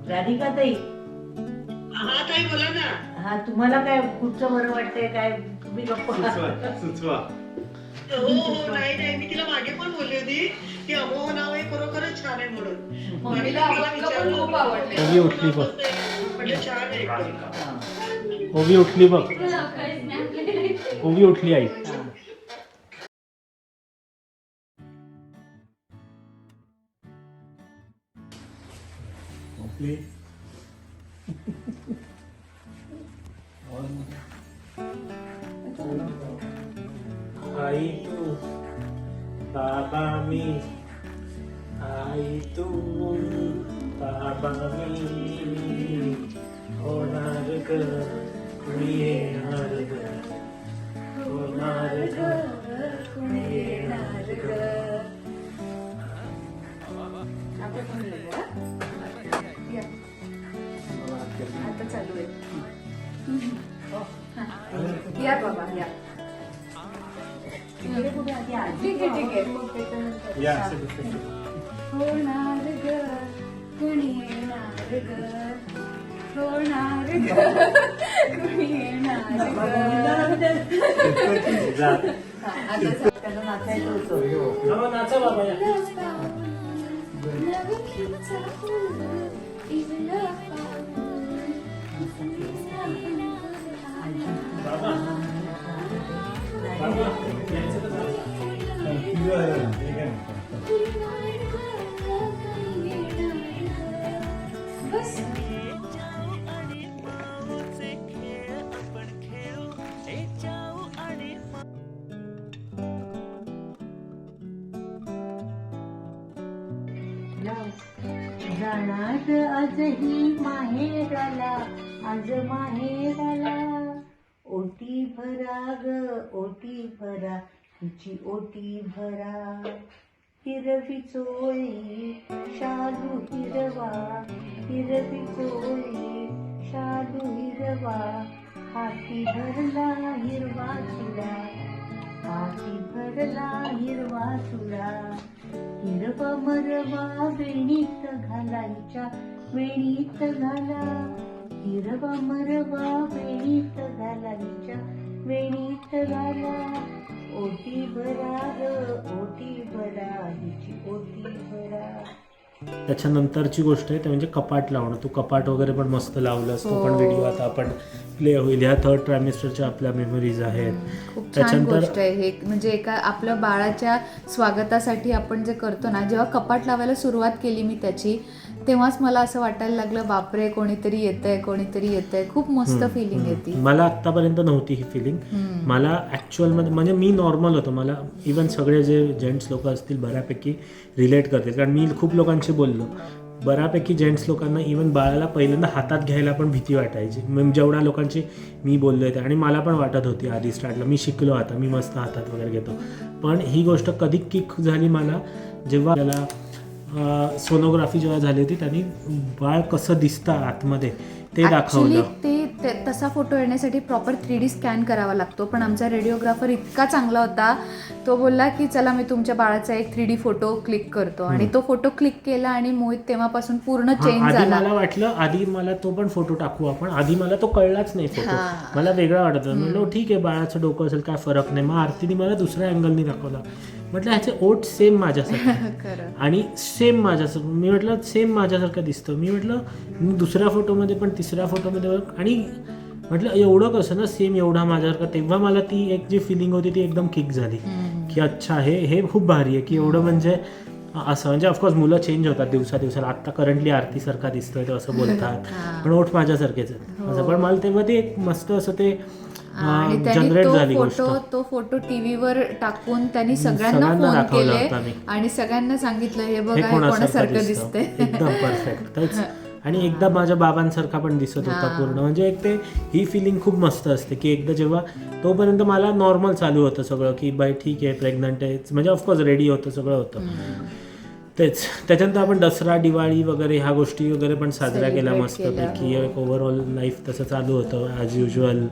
राधिकाताई हा ताई बोला ना. हा तुम्हाला काय कुठचं बरं वाटतंय काय तुम्ही गप्प सुचवा. हो हो नाही नाही मी तिला मागे पण बोलली होती की अमोह नाव हे खरोखरच छान आहे म्हणून. मम्मीला पण खूप आवडले. ओवी उठली बघ. म्हणजे छान आहे एकदम. ओवी उठली बघ. ओवी उठली आई. आई तू बाबा मी, आई तू बाबा मी, होणार ग कुणी येणार ग, होणार ग कुणी येणार ग. आता चालू आहे. या बाबा या. ठीक आहे. या असं discussion. होणार ग कुणी येणार ग, होणार ग कुणी येणार ग. जा. त्यांना नाचायचं होतं. बाबा नाचा बाबा या. बाबा बाबा यायचं तर जा. जाणार आजही माहेराला, आज माहेराला. ओटी भरा ग ओटी भरा, हिची ओटी भरा. हिरवी चोळी शालू हिरवा, हिरवी चोळी शालू हिरवा. हाती भरला हिरवा चुडा, हाती भरला हिरवा चुडा. हिरवा मरवा वेणीत घालायच्या, वेणीत घाला. हिरवा मरवा वेणीत घालायच्या, वेणीत घाला. ओटी भरा ग ओटी भरा, हिची ओटी भरा. त्याच्यानंतरची गोष्ट आहे ते म्हणजे कपाट लावणं. तू कपाट वगैरे पण मस्त लावलंस. तो पण हो. व्हिडिओ आता आपण प्ले होईल. ह्या 3rd ट्रायमिस्टरच्या आपल्या मेमरीज आहेत. खूप छान गोष्ट आहे हे. म्हणजे एका आपल्या बाळाच्या स्वागतासाठी आपण जे करतो ना, जेव्हा कपाट लावायला सुरुवात केली मी त्याची, तेव्हाच मला असं वाटायला लागलं बापरे कोणीतरी येतंय. खूप मस्त फिलिंग येते. मला आत्तापर्यंत नव्हती ही फिलिंग. मला ॲक्च्युअलमध्ये म्हणजे मी नॉर्मल होतो. मला इवन सगळे जे जेंट्स लोक असतील बऱ्यापैकी रिलेट करतील, कारण मी खूप लोकांशी बोललो. बऱ्यापैकी जेंट्स लोकांना इवन बाळाला पहिल्यांदा हातात घ्यायला पण भीती वाटायची. मग जेवढ्या लोकांची मी बोललो आहे आणि मला पण वाटत होती आधी स्टार्टला. मी शिकलो आता, मी मस्त हातात वगैरे घेतो. पण ही गोष्ट कधी किक झाली मला जेव्हा त्याला सोनोग्राफी जेव्हा झाली होती, त्यांनी बाळ कसं दिसतं आतमध्ये ते दाखवलं. ॲक्च्युली ते तसा फोटो येण्यासाठी प्रॉपर 3D स्कॅन करावा लागतो. पण आमचा रेडिओग्राफर इतका चांगला होता, तो बोलला की चला मी तुमच्या बाळाचा एक 3D फोटो क्लिक करतो. आणि तो फोटो क्लिक केला आणि मोहित तेव्हापासून पूर्ण चेंज आधी झाला. मला वाटलं, आधी मला तो पण फोटो टाकू आपण. आधी मला तो कळलाच नाही फोटो. मला वेगळा वाटत होता. म्हणलं ठीक आहे बाळाचं डोकं असेल काय फरक नाही. मग आरतीने मला दुसऱ्या अँगलनी दाखवला. म्हटलं ह्याचे ओठ सेम माझ्यासारखं आणि सेम माझ्यासारखं. मी म्हटलं सेम माझ्यासारखं दिसतं. मी म्हटलं दुसऱ्या फोटोमध्ये पण तिसऱ्या फोटोमध्ये आणि म्हटलं एवढं कसं ना सेम एवढा माझ्यासारखं. तेव्हा मला ती एक जी फिलिंग होती ती एकदम किक झाली की अच्छा हे खूप भारी आहे की एवढं म्हणजे असं. म्हणजे ऑफकोर्स मुलं चेंज होतात दिवसाला. आत्ता करंटली आरतीसारखा दिसतोय ते असं बोलतात, पण ओठ माझ्यासारखेच आहेत असं. पण मला तेव्हा ते एक मस्त असं ते आणि जनरेट झाली गोष्ट. तो फोटो टीव्हीवर टाकून त्यांनी सगळ्यांना फोन केले आणि सगळ्यांना सांगितलं हे बघा हे कोणासारखं दिसतंय. एकदम परफेक्ट. तेच. आणि एकदा माझ्या बाबांसारखा पण दिसत होता पूर्ण. म्हणजे एक ते ही फिलिंग खूप मस्त असते की एकदा जेव्हा तोपर्यंत मला नॉर्मल चालू होतं सगळं की बाई ठीक आहे प्रेग्नंट आहे, म्हणजे ऑफकोर्स रेडी होतं सगळं होतं. तेच. त्याच्यानंतर आपण दसरा दिवाळी वगैरे ह्या गोष्टी वगैरे पण साजऱ्या केल्या मस्तपैकी. एक ओव्हरऑल लाईफ तसं चालू होतं ॲज युजल.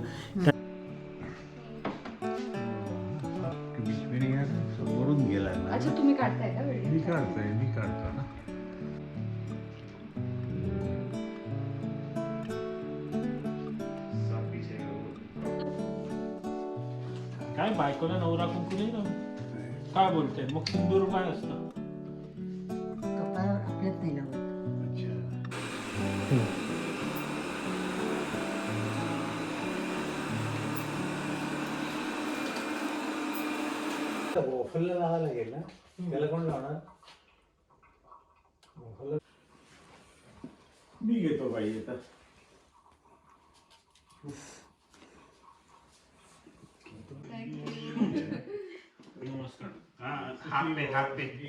समोरून गेला. काढता येईल, मी काढतो ना. काय बायकोला नवरा कुंकू नाही ना काय बोलते मग सिंदूर काय असतं कपाळावर आपल्यात नाही लावत. मोफलला लावायला लागेल ना त्याला कोण लावणार मी घेतो बाई आता.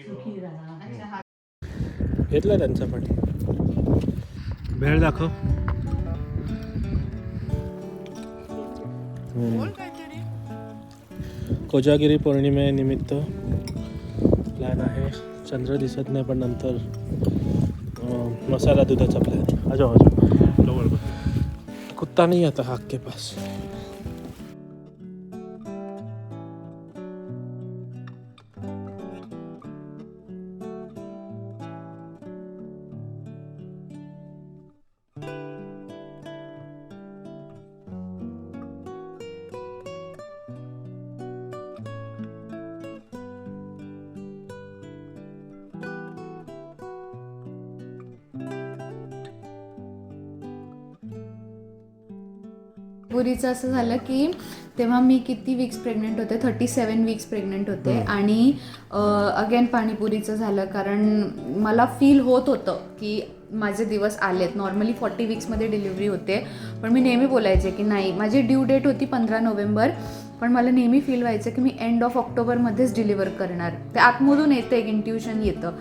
सुखी राहा. घेतला त्यांचा पण भेळ दाखव कोजागिरी पौर्णिमेनिमित्त प्लॅन आहे. चंद्र दिसत नाही पण नंतर मसाला दुधाचा प्लॅन. आजो आजो कुत्ता नहीं आता हाक के पास. पुरीचं असं झालं की तेव्हा मी किती वीक्स प्रेग्नेंट होते 37 वीक्स प्रेग्नेंट होते आणि अगेन पाणीपुरीचं झालं कारण मला फील होत होतं की माझे दिवस आलेत. नॉर्मली 40 वीक्समध्ये डिलिव्हरी होते पण मी नेहमी बोलायचे की नाही माझी ड्यू डेट होती 15 नोव्हेंबर पण मला नेहमी फील व्हायचं की मी एंड ऑफ ऑक्टोबरमध्येच डिलिव्हर करणार. ते आतमधून येतं एक इंट्युशन येतं.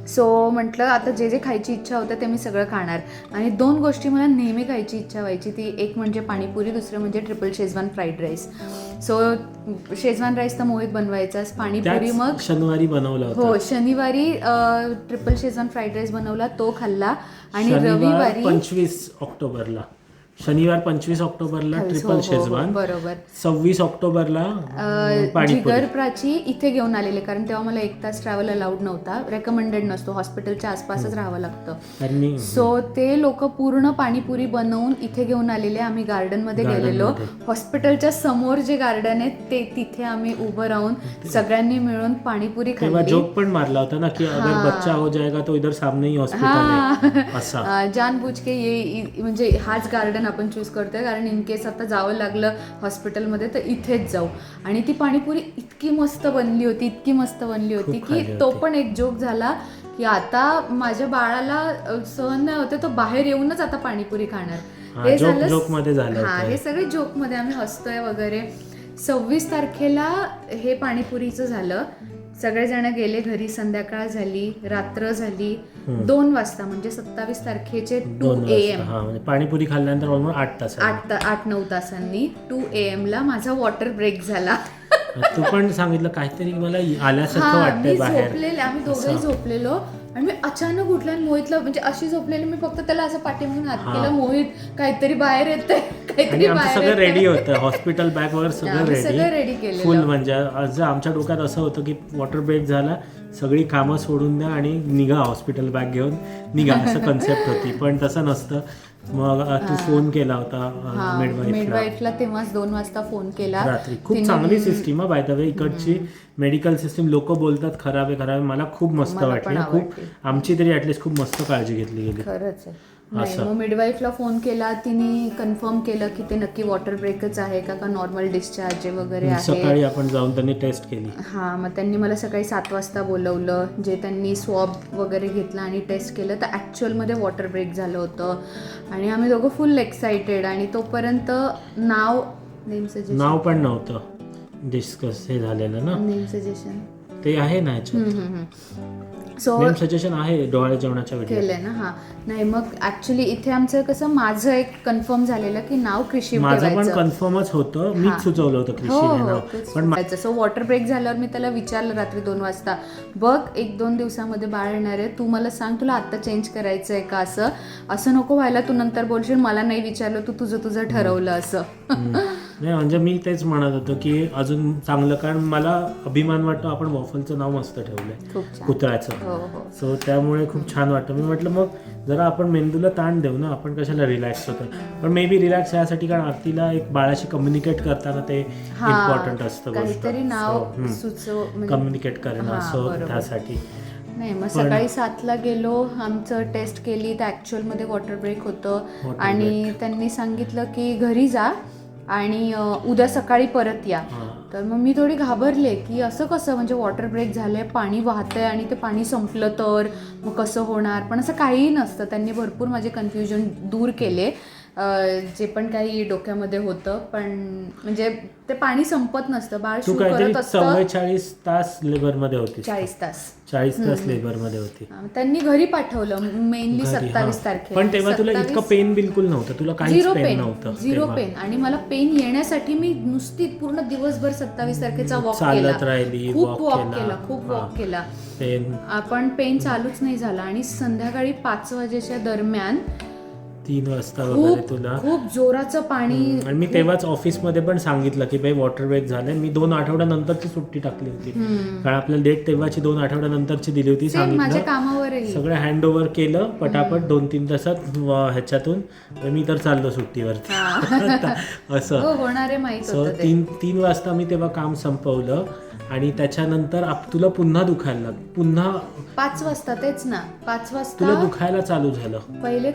सो म्हटलं आता जे जे खायची इच्छा होतं ते मी सगळं खाणार आणि 2 गोष्टी मला नेहमी खायची इच्छा व्हायची. ती एक म्हणजे पाणीपुरी दुसरं म्हणजे triple Schezwan fried rice. So Schezwan rice तर मोहित बनवायचाच पाणीपुरी मग शनिवारी बनवलं होतं. हो शनिवारी ट्रिपल शेजवान फ्राईड राईस बनवला तो खाल्ला आणि रविवारी 25 ऑक्टोबरला शनिवार 25 ऑक्टोबरला ट्रिपल शेजवान बरोबर 26 ऑक्टोबरला जिगर प्राची इथे घेऊन आलेले कारण तेव्हा मला 1 तास ट्रॅव्हल अलाउड नव्हता. रेकमेंडेड नसतो हॉस्पिटलच्या आसपासच राहावं लागतं. सो ते लोक पूर्ण पाणीपुरी बनवून इथे घेऊन आलेले. आम्ही गार्डनमध्ये गेलेलो. हॉस्पिटलच्या समोर जे गार्डन आहे ते तिथे आम्ही उभं राहून सगळ्यांनी मिळून पाणीपुरी तेव्हा खाल्ली. जोक पण मारला होता ना की अगर बच्चा हो जाएगा तो इधर सामने ही हॉस्पिटल है असा. जानबूझ के ये म्हणजे हाच गार्डन आपण चूज करतोय कारण इन केस आता जावं लागलं हॉस्पिटलमध्ये तर इथेच जाऊ. आणि ती पाणीपुरी इतकी मस्त बनली होती की तो पण एक जोक झाला की आता माझ्या बाळाला सहन नाही होते तो बाहेर येऊनच आता पाणीपुरी खाणार. हे झालं जोकमध्ये झालं हा हे सगळे जोकमध्ये आम्ही हसतोय वगैरे. 26 तारखेला हे पाणीपुरीचं झालं. सगळेजण गेले घरी. संध्याकाळ झाली रात्र झाली 2 वाजता म्हणजे 27 तारखेचे 2 AM म्हणजे पाणीपुरी खाल्ल्यानंतर ऑलमोस्ट 8 तास 8-9 तासांनी 2 AM ला माझा वॉटर ब्रेक झाला. तू पण सांगितलं काहीतरी मला आल्यासारखं वाटतंय मी बाहेर. झोपलेले आम्ही दोघेही झोपलेलो आणि मी अचानक उठले आणि मोहितला म्हणजे अशी झोपलेली मी फक्त त्याला असं पाठीमागून हात केला मोहित काहीतरी बाहेर येतंय काहीतरी आमचं बाहेर सगळं रेडी होतं हॉस्पिटल बॅग वगैरे सगळं सगळं रेडी केलेलं. फुल म्हणजे आज आमच्या डोक्यात असं होतं की वॉटर ब्रेक झाला सगळी कामं सोडून द्या आणि निघा हॉस्पिटल बॅग घेऊन निघा असं कन्सेप्ट होती पण तसं नसतं. मग तू फोन केला होता मिडवाईफला तेव्हाच 2 वाजता फोन केला रात्री. खूप चांगली सिस्टीम आहे बाय द वे इकडची मेडिकल सिस्टीम. लोक बोलतात खराब आहे मला खूप मस्त वाटली. खूप आमची तरी ऍटलीस्ट खूप मस्त काळजी घेतली गेली. खरंच आहे. नाही मग मिडवाईफला फोन केला तिने कन्फर्म केलं की ते नक्की वॉटर ब्रेकच आहे का नॉर्मल डिस्चार्ज वगैरे आहे. सकाळी आपण जाऊन त्यांनी टेस्ट केली. हां मग त्यांनी मला सकाळी 7 वाजता बोलवलं. जे त्यांनी स्वॉब वगैरे घेतला आणि टेस्ट केलं तर ॲक्च्युअलमध्ये वॉटर ब्रेक झालं होतं आणि आम्ही दोघं फुल एक्सायटेड. आणि तोपर्यंत नेम पण नव्हतं डिस्कस हे झालेलं ना. नेम सजेशन ते आहे ना सो नेम सजेशन आहे डोळे जेवणाच्या वेळी केलंय ना. हा नाही मग ऍक्च्युली इथे आमचं कसं माझं एक कन्फर्म झालेलं की नाव कृषी माझं पण कन्फर्मच होतं. मीच सुचवलं होतं कृषी हे नाव पण सो वॉटर ब्रेक झाल्यावर मी त्याला विचारलं रात्री 2 वाजता बघ 1-2 दिवसामध्ये बाळ येणार आहे तू मला सांग तुला आता चेंज करायचं आहे का. असं नको व्हायला तू नंतर बोलशील मला नाही विचारलं तू तुझं ठरवलं असं. नाही म्हणजे मी तेच म्हणत होतो की अजून चांगलं, कारण मला अभिमान वाटतो आपण वॉफलचं नाव मस्त ठेवलंय खूप छान. कुत्र्याचं. हो हो. सो त्यामुळे खूप छान वाटतं. मी म्हटलं मग जरा आपण मेंदूला ताण देऊ ना, आपण कशाला रिलॅक्स होतो. पण मे बी रिलॅक्स यासाठी, कारण आरतीला एक बाळाशी कम्युनिकेट करताना ते इम्पॉर्टंट असतं काहीतरी नाव सुचव कम्युनिकेट करणं. हां, असं बरोबर. त्यासाठी नाही, मग सकाळी 7ला गेलो, आमचं टेस्ट केली तर ॲक्च्युअलमध्ये वॉटर ब्रेक होतं Water आणि त्यांनी सांगितलं की घरी जा आणि उद्या सकाळी परत या. हां. तर मग मी थोडी घाबरले की असं कसं, म्हणजे वॉटर ब्रेक झालंय, पाणी वाहतंय आणि ते पाणी संपलं तर मग कसं होणार. पण असं काहीही नसतं. त्यांनी भरपूर माझे कन्फ्युजन दूर केले, जे पण काही डोक्यामध्ये होतं. पण म्हणजे ते पाणी संपत नसतं, बाळ तू शू काहीतरी करत असतं. 44 तास लेबरमध्ये होती. 40 तास 40 तास लेबरमध्ये होती. त्यांनी घरी पाठवलं मेनली घरी, 27 हां. तारखेला. पण तेव्हा तुला 27 इतकं पेन बिलकुल नव्हतं, तुला काहीच झिरो पेन पेन, नव्हतं झिरो तेव्हा. पेन. आणि मला पेन येण्यासाठी मी नुसती पूर्ण दिवसभर 27 तारखेचा वॉक केला, चालत राहिली, खूप walk वॉक केला. केला, खूप हां. वॉक केला. पेन पण पेन चालूच नाही झाला. आणि संध्याकाळी 5 वाजेच्या दरम्यान 3 वाजता वगैरे तुला. खूप जोराचं पाणी. आणि मी तेव्हाच ऑफिसमध्ये पण सांगितलं की बाई वॉटर ब्रेक झालंय. मी 2 आठवड्यानंतरची सुट्टी टाकली होती, कारण आपल्याला डेट तेव्हाची 2 आठवड्यानंतरची दिली होती. माझ्या सांगितलं, कामावरही सगळं हँड ओव्हर केलं पटापट 2-3 तासात ह्याच्यातून. मी तर चाललो सुट्टीवरती असं. हो, होणारे माहित सो होतं ते. 3 वाजता मी तेव्हा काम संपवलं आणि त्याच्यानंतर तुला पुन्हा दुखायला लागलं. पुन्हा 5 वाजता, तेच ना, 5 तुला वाजता दुखायला चालू झालं. पहिले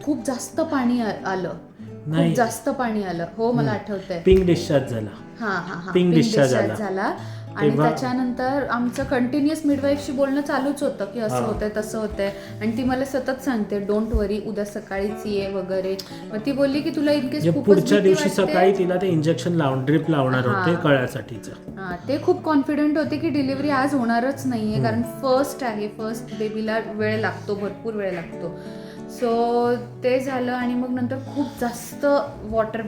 खूप जास्त पाणी आलं, नाही. खूप जास्त पाणी आलं. हो, मला आठवतंय. पिंक डिस्चार्ज झाला. हा Pink discharge झाला. आणि तेव्हा- त्याच्यानंतर आमचं कंटिन्युअस मिडवाईफशी बोलणं चालूच होतं की असं होतंय तसं होतंय. आणि ती मला सतत सांगते डोंट वरी, उद्या सकाळीच ये वगैरे. मग ती बोलली की तुला इनकेस म्हणजे खूपच पुढच्या भीती दिवशी वाटते. सकाळी तिला ते इंजेक्शन ड्रिप लावणार होते हां. कळ्यासाठीचं. ते खूप कॉन्फिडंट होते की डिलिव्हरी आज होणारच नाहीये, कारण फर्स्ट बेबीला वेळ लागतो, भरपूर वेळ लागतो. सो ते झालं. आणि मग नंतर खूप जास्त वॉटर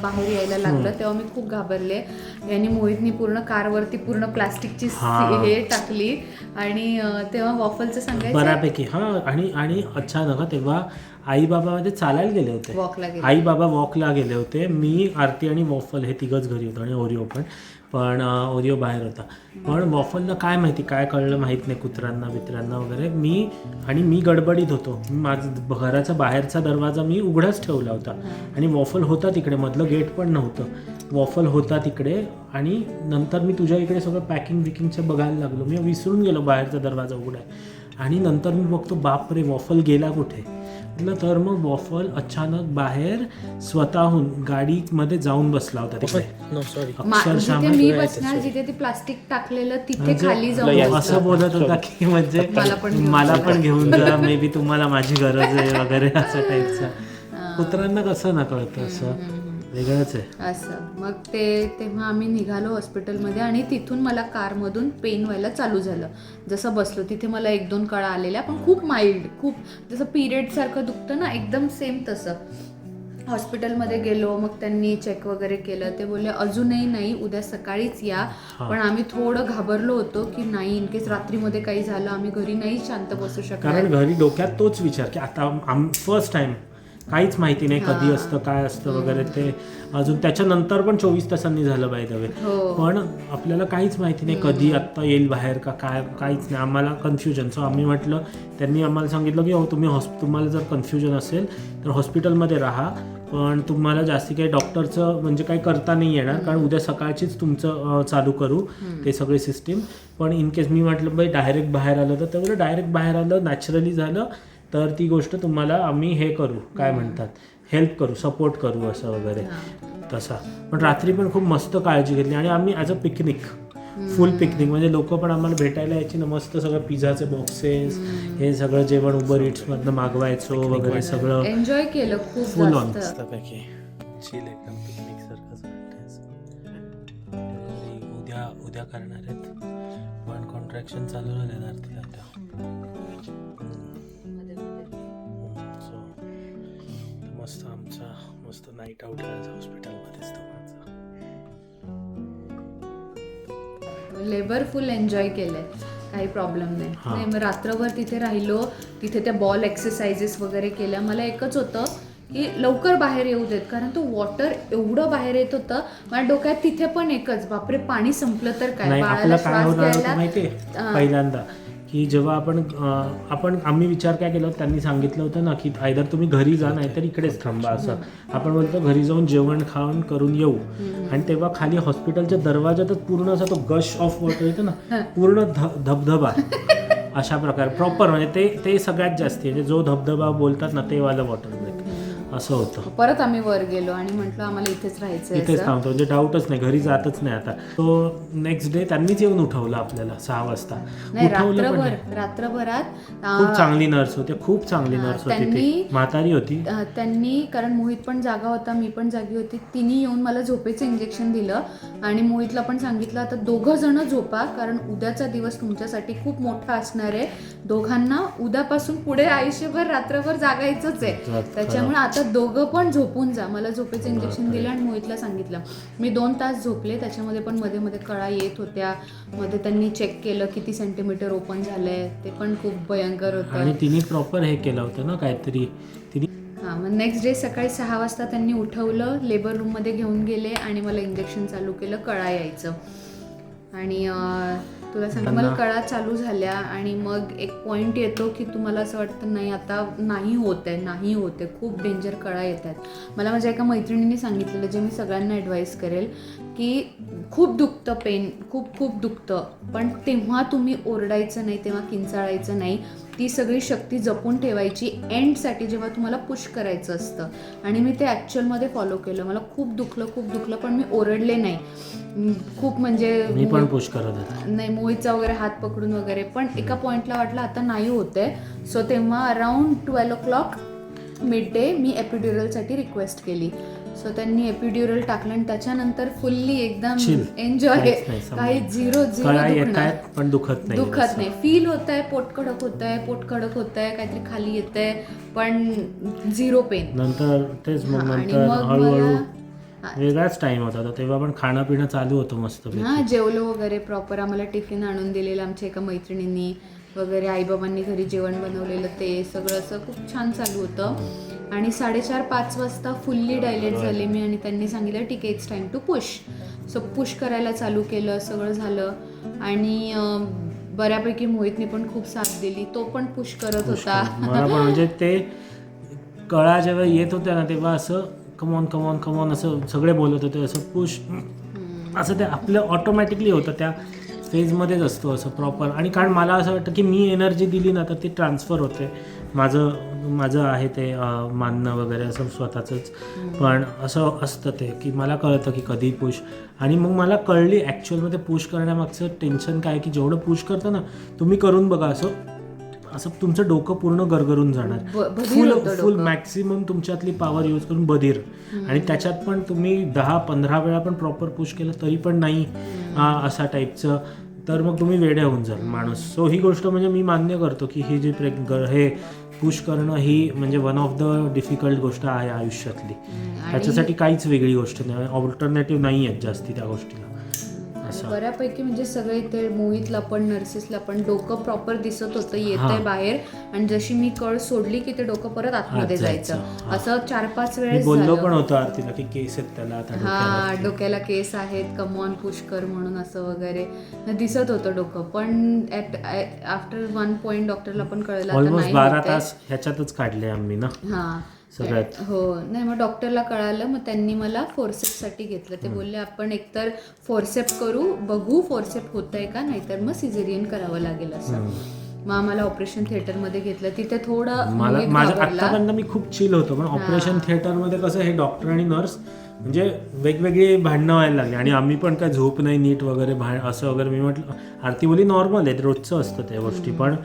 बाहेर यायला लागलं, तेव्हा मी खूप घाबरले. यांनी मोहितनी पूर्ण कारवरती पूर्ण प्लास्टिकची हां. हे टाकली. आणि तेव्हा वॉफलचं सांगायचं बऱ्यापैकी. आणि अचानक तेव्हा आई बाबा मध्ये चालायला गेले होते. वॉकला गेले. आई बाबा वॉकला गेले होते. मी, आरती आणि वॉफल हे तिघच घरी होतो, आणि ओरिओ पण ओरिओ बाहेर होता. पण वॉफलला काय माहिती, काय कळलं माहीत नाही, कुत्र्यांना बित्र्यांना वगैरे. मी गडबडीत होतो. माझं घराचा बाहेरचा दरवाजा मी उघडाच ठेवला होता आणि वॉफल होता तिकडे, मधलं गेट पण नव्हतं. वॉफल होता तिकडे. आणि नंतर मी तुझ्या इकडे सगळं पॅकिंग बिकिंगचं बघायला लागलो. मी विसरून गेलो बाहेरचा दरवाजा उघडा. आणि नंतर मी बघतो बापरे, वॉफल गेला कुठे. तर मग वॉफल अचानक बाहेर स्वतःहून गाडीमध्ये जाऊन बसला होता तिकडे. अक्षरशः जिथे मी बसणार, जिथे ती प्लास्टिक टाकलेलं तिथे खाली जाऊन म्हणजे बसला. असं बोलत होता की म्हणजे मला पण घेऊन जा, मे बी तुम्हाला माझी गरज आहे वगैरे, असं टाईपचं. कुत्र्यांना कसं ना कळतं, असं वेगळंच आहे असं. मग तेव्हा आम्ही निघालो हॉस्पिटलमध्ये. आणि तिथून मला कारमधून पेन व्हायला चालू झालं. जसं बसलो तिथे मला 1-2 कळा आलेल्या, पण खूप माइल्ड, खूप जसं पिरियड सारखं दुखतं ना, एकदम सेम तसं. हॉस्पिटलमध्ये गेलो, मग त्यांनी चेक वगैरे केलं. ते बोलले अजूनही नाही, उद्या सकाळीच या. पण आम्ही थोडं घाबरलो होतो की नाही, इनकेस रात्रीमध्ये काही झालं, आम्ही घरी नाही शांत बसू शकणार. कारण घरी डोक्यात तोच विचार की आता फर्स्ट टाइम, काहीच माहिती नाही कधी असतं, काय असतं वगैरे. ते अजून त्याच्यानंतर पण 24 तासांनी झालं बाय द वे. पण आपल्याला काहीच माहिती नाही कधी आत्ता येईल बाहेर का काय, काहीच नाही. आम्हाला कन्फ्युजन. सो आम्ही म्हटलं, त्यांनी आम्हाला सांगितलं की हो तुम्हाला जर कन्फ्युजन असेल तर हॉस्पिटलमध्ये राहा, पण तुम्हाला जास्ती काही डॉक्टरचं म्हणजे काही करता नाही येणार, कारण उद्या सकाळचीच तुमचं चालू करू ते सगळे सिस्टीम. पण इन केस मी म्हटलं बाई डायरेक्ट बाहेर आलं तर ते डायरेक्ट बाहेर आलं, नॅचरली झालं तर ती गोष्ट तुम्हाला आम्ही हे करू, काय म्हणतात, हेल्प करू, सपोर्ट करू असं वगैरे तसा. पण रात्री पण खूप मस्त काळजी घेतली. आणि आम्ही as a picnic, full picnic, म्हणजे लोक पण आम्हाला भेटायला यायची ना, मस्त सगळं पिझ्झाचे बॉक्सेस, हे सगळं जेवण उबर इट्समधनं मागवायचो वगैरे, सगळं एन्जॉय केलं खूप फुल ऑन जास्त. मस्तपैकी चिल, एकदम पिकनिक सारखंच वाटतं. उद्या करणार आहेत, पण कॉन्ट्रॅक्शन चालू झाले ना तिला आता. मस्त आमचा नाईट आउट करायचा हॉस्पिटलमध्येच तो. लेबर फुल एन्जॉय केलंय, काही प्रॉब्लेम नाही. मग रात्रभर तिथे राहिलो, तिथे त्या बॉल एक्सरसाइजेस वगैरे केल्या. मला एकच होतं की लवकर बाहेर येऊ देत, कारण तो वॉटर एवढं बाहेर येत होतं माझ्या डोक्यात तिथे पण एकच, बापरे पाणी संपलं तर काय, नाही बाळाला आपलं काय श्वास होणार होतं घ्यायला. माहितीये पहिल्यांदा की जेव्हा आम्ही विचार काय केला, त्यांनी सांगितलं होतं ना की आयदर तुम्ही घरी जा नाही तर इकडेच थांबा असं. आपण बोलतो घरी जाऊन जेवण खाऊन करून येऊ, आणि तेव्हा खाली हॉस्पिटलच्या दरवाजातच पूर्ण असा तो गश ऑफ वॉटर येतो ना, पूर्ण धबधबा अशा प्रकारे प्रॉपर, म्हणजे ते सगळ्यात जास्त म्हणजे जो धबधबा बोलतात ना ते वाला वॉटर ब्रेक असं होतं. परत आम्ही वर गेलो आणि म्हटलं आम्हाला इथेच राहायचं इथेच थांबतो, म्हणजे डाऊटच नाही, घरी जातच नाही आता. तो नेक्स्ट डे त्यांनीच येऊन उठवलं आपल्याला 6 वाजता. नाही, उठवलं पण नाही. रात्रभरात खूप चांगली नर्स होती, खूप चांगली नर्स होती ती, त्यांनी- म्हातारी होती. त्यांनी, कारण मोहित पण जागा होता, मी पण जागी होती, तिने येऊन मला झोपेचं इंजेक्शन दिलं आणि मोहितला पण सांगितलं आता दोघं जण झोपा, कारण उद्याचा दिवस तुमच्यासाठी खूप मोठा असणार आहे, दोघांना उद्यापासून पुढे आयुष्यभर रात्रभर जागायचंच आहे, त्याच्यामुळे आता दोघं पण झोपून जा. मला झोपेचं इंजेक्शन दिलं आणि मोहितला सांगितलं. मी 2 तास झोपले, त्याच्यामध्ये पण मध्ये मध्ये कळा येत होत्या, मध्ये त्यांनी चेक केलं किती सेंटीमीटर ओपन झालंय, ते पण खूप भयंकर होतं. आणि तिने प्रॉपर हे केलं होतं ना काहीतरी तिने. हां, मग नेक्स्ट डे सकाळी 6 वाजता त्यांनी उठवलं, लेबर रूममध्ये घेऊन गेले आणि मला इंजेक्शन चालू केलं कळा यायचं. आणि तुला सांग मला कळा चालू झाल्या आणि मग एक पॉईंट येतो की तुम्हाला असं वाटतं नाही आता नाही होते खूप डेंजर कळा येत आहेत. मला माझ्या एका मैत्रिणीने सांगितलेलं, जे मी सगळ्यांना ॲडवाईस करेल, की खूप दुखतं, पेन खूप दुखतं, पण तेव्हा तुम्ही ओरडायचं नाही, तेव्हा किंचाळायचं नाही, ती सगळी शक्ती जपून ठेवायची एंडसाठी जेव्हा तुम्हाला पुश करायचं असतं. आणि मी ते ॲक्च्युअलमध्ये फॉलो केलं. मला खूप दुखलं पण मी ओरडले नाही, खूप म्हणजे मी पण पुश करत होते, नाही मोहितचा वगैरे हात पकडून वगैरे, पण एका पॉईंटला वाटलं आता नाही होते. सो तेव्हा अराउंड 12 o'clock मिड डे मी एपिड्युरलसाठी रिक्वेस्ट केली. सो त्यांनी एपिड्युरल टाकलं आणि त्याच्यानंतर फुल्ली एकदम Chill. एन्जॉय, काहीच नाही, समजा. काही झिरो कळा येत दुखणं, आहेत पण दुखत नाही. फील होत आहे, पोट कडक होत आहे, काहीतरी खाली येत आहे, पण झिरो पेन. नंतर तेच मग आणि नंतर मग हळूहळू मला वेगळाच टाइम होता तो, तेव्हा पण खाणं पिणं चालू होतं मस्त. हां, जेवलो वगैरे प्रॉपर. आम्हाला टिफिन आणून दिलेलं आमच्या एका मैत्रिणींनी वगैरे, आईबाबांनी घरी जेवण बनवलेलं, ते सगळं असं खूप छान चालू होतं. आणि 4:30-5 वाजता फुल्ली डायलेट झाले मी आणि त्यांनी सांगितलं ठीक आहे it's time to push. So push करायला चालू केलं, सगळं झालं आणि बऱ्यापैकी मोहितने पण खूप साथ दिली, तो पण पुश करत होता. मला पण म्हणजे ते कळा जेव्हा येत होत्या ना तेव्हा असं कमॉन असं सगळे बोलत होते, असं पुश असं ते आपलं ऑटोमॅटिकली होतं, त्या फेजमध्येच असतो असं प्रॉपर. आणि कारण मला असं वाटतं की मी एनर्जी दिली ना तर ती ट्रान्सफर होते, माझं आहे ते मानणं वगैरे असं स्वतःचंच. पण असं असतं ते की मला कळतं की कधी पुश, आणि मग मला कळली ॲक्च्युअलमध्ये पुश करण्यामागचं टेन्शन काय, की जेवढं पुश करतं ना तुम्ही करून बघा, असं तुमचं डोकं पूर्ण गरगरून जाणार, फुल मॅक्सिमम तुमच्यातली पॉवर यूज करून बधीर. आणि त्याच्यात पण तुम्ही 10-15 वेळा पण प्रॉपर पुश केलं तरी पण नाही अशा टाईपचं, तर मग तुम्ही वेडे होऊन जाल माणूस. सो ही गोष्ट म्हणजे मी मान्य करतो की ही जी हे पुश करणं ही म्हणजे वन ऑफ द डिफिकल्ट गोष्ट आहे आयुष्यातली. त्याच्यासाठी काहीच वेगळी गोष्ट नाही, ऑल्टरनेटिव्ह नाही आहेत जास्ती त्या गोष्टीला. बऱ्यापैकी म्हणजे सगळे ते मोहितला पण नर्सेसला पण डोकं प्रॉपर दिसत होतं येतंय बाहेर, आणि जशी मी कळ सोडली की ते डोकं परत आतमध्ये जायचं, असं 4-5 वेळेस बोललो पण होतो आरतीला की केस आहेत त्याला, हा डोक्याला केस आहेत, कमॉन पुश कर म्हणून असं वगैरे दिसत होतं डोकं. पण आफ्टर 1 पॉईंट डॉक्टरला पण कळलं ऑलमोस्ट 12 तास ह्याच्यातच काढले आम्ही ना हां सगळ्यात. हो, नाही मग डॉक्टरला कळालं, मग त्यांनी मला फोर्सेपसाठी घेतलं. ते बोलले आपण एकतर फोर्सेप करू, बघू फोर्सेप होतंय का, नाहीतर मग सिझेरियन करावं लागेल असं. मग आम्हाला ऑपरेशन थिएटरमध्ये घेतलं. तिथे थोडं माझं आत्तापर्यंत मी खूप चिल होतो, पण ऑपरेशन थिएटरमध्ये कसं हे डॉक्टर आणि नर्स म्हणजे वेगवेगळी भांडणं व्हायला लागली, आणि आम्ही पण काय झोप नाही नीट वगैरे असं वगैरे. मी म्हटलं आरती बोली नॉर्मल आहे, रोजचं असतं त्या गोष्टी, पण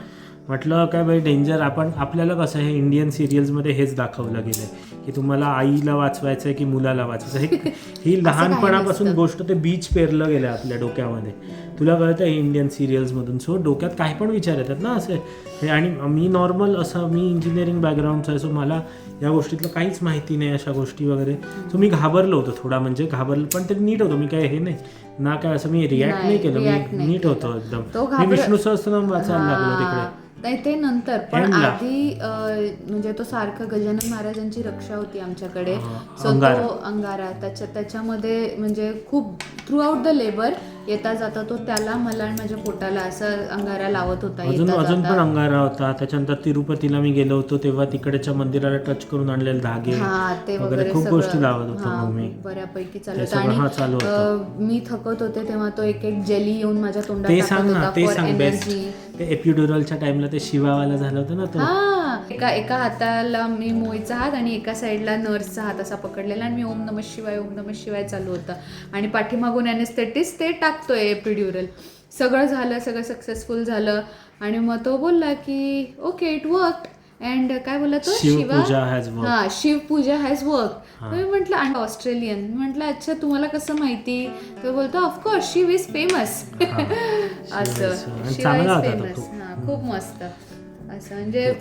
म्हटलं काय बाई डेंजर. आपल्याला कसं हे इंडियन सिरियल्समध्ये हेच दाखवलं गेलं आहे की तुम्हाला आईला वाचवायचं आहे की मुलाला वाचवायचं. ही लहानपणापासून गोष्ट ते बीज पेरलं गेलं आपल्या डोक्यामध्ये, तुला कळतं हे इंडियन सिरियल्समधून. सो डोक्यात काय पण विचार येतात ना असे हे. आणि मी नॉर्मल असं, मी इंजिनिअरिंग बॅकग्राऊंडचं आहे, सो मला या गोष्टीतलं काहीच माहिती नाही अशा गोष्टी वगैरे. सो मी घाबरलो होतो थोडा, म्हणजे घाबरलं, पण ते नीट होतं. मी काय हे नाही ना काय असं मी रिॲक्ट नाही केलं, मी नीट होतो एकदम. मी विष्णू सहस्त्रनाम वाचायला लागलो तिकडे. नाही ते नंतर, पण Endला. आधी म्हणजे तो सारखं गजानन महाराजांची रक्षा होती आमच्याकडे. हा, सो अंगारा. तो अंगारा त्याच्यामध्ये म्हणजे खूप थ्रू आउट द लेबर येता जाता तो त्याला, मला आणि माझ्या पोटाला असं अंगारा लावत होता अजून येता अजून पण जाता. अंगारा होता. त्याच्यानंतर तिरुपतीला मी गेलो होतो तेव्हा तिकडच्या मंदिराला टच करून आणलेले धागे हा ते वगैरे वगैरे खूप सगळं. गोष्टी लावत होतो हा, मग मी. बऱ्यापैकी ते चालू होतं. सगळं, हा, चालू आणि होतं. मी थकत होते तेव्हा तो एक एक जेली येऊन माझ्या तोंडात ते टाकत सांग ना, होता ते फॉर सांग बेस्ट. एनर्जी. ते एपिड्युरलच्या टाइमला ते शिवावाला झालं होतं ना तो. हा, एका हाताला मी मोईचा हात आणि एका साईडला नर्सचा हात असा पकडलेला आणि मी ओम नमः शिवाय चालू होतं आणि पाठीमागून एनेस्थेटिस्ट ते टाकतोय एपिड्युरल. सगळं झालं, सगळं सक्सेसफुल झालं आणि मग तो बोलला की ओके इट वर्क. अँड काय बोलला तो? शिवपूजा has worked. हा, शिवपूजा हॅज वर्क. हा. मी म्हटलं आणि ऑस्ट्रेलियन. म्हटलं अच्छा तुम्हाला कसं माहिती? तो बोलतो ऑफकोर्स शिव इज फेमस. असं आणि शिव चांगला इज होता तो फेमस. खूप. हा, खूप मस्त. असं म्हणजे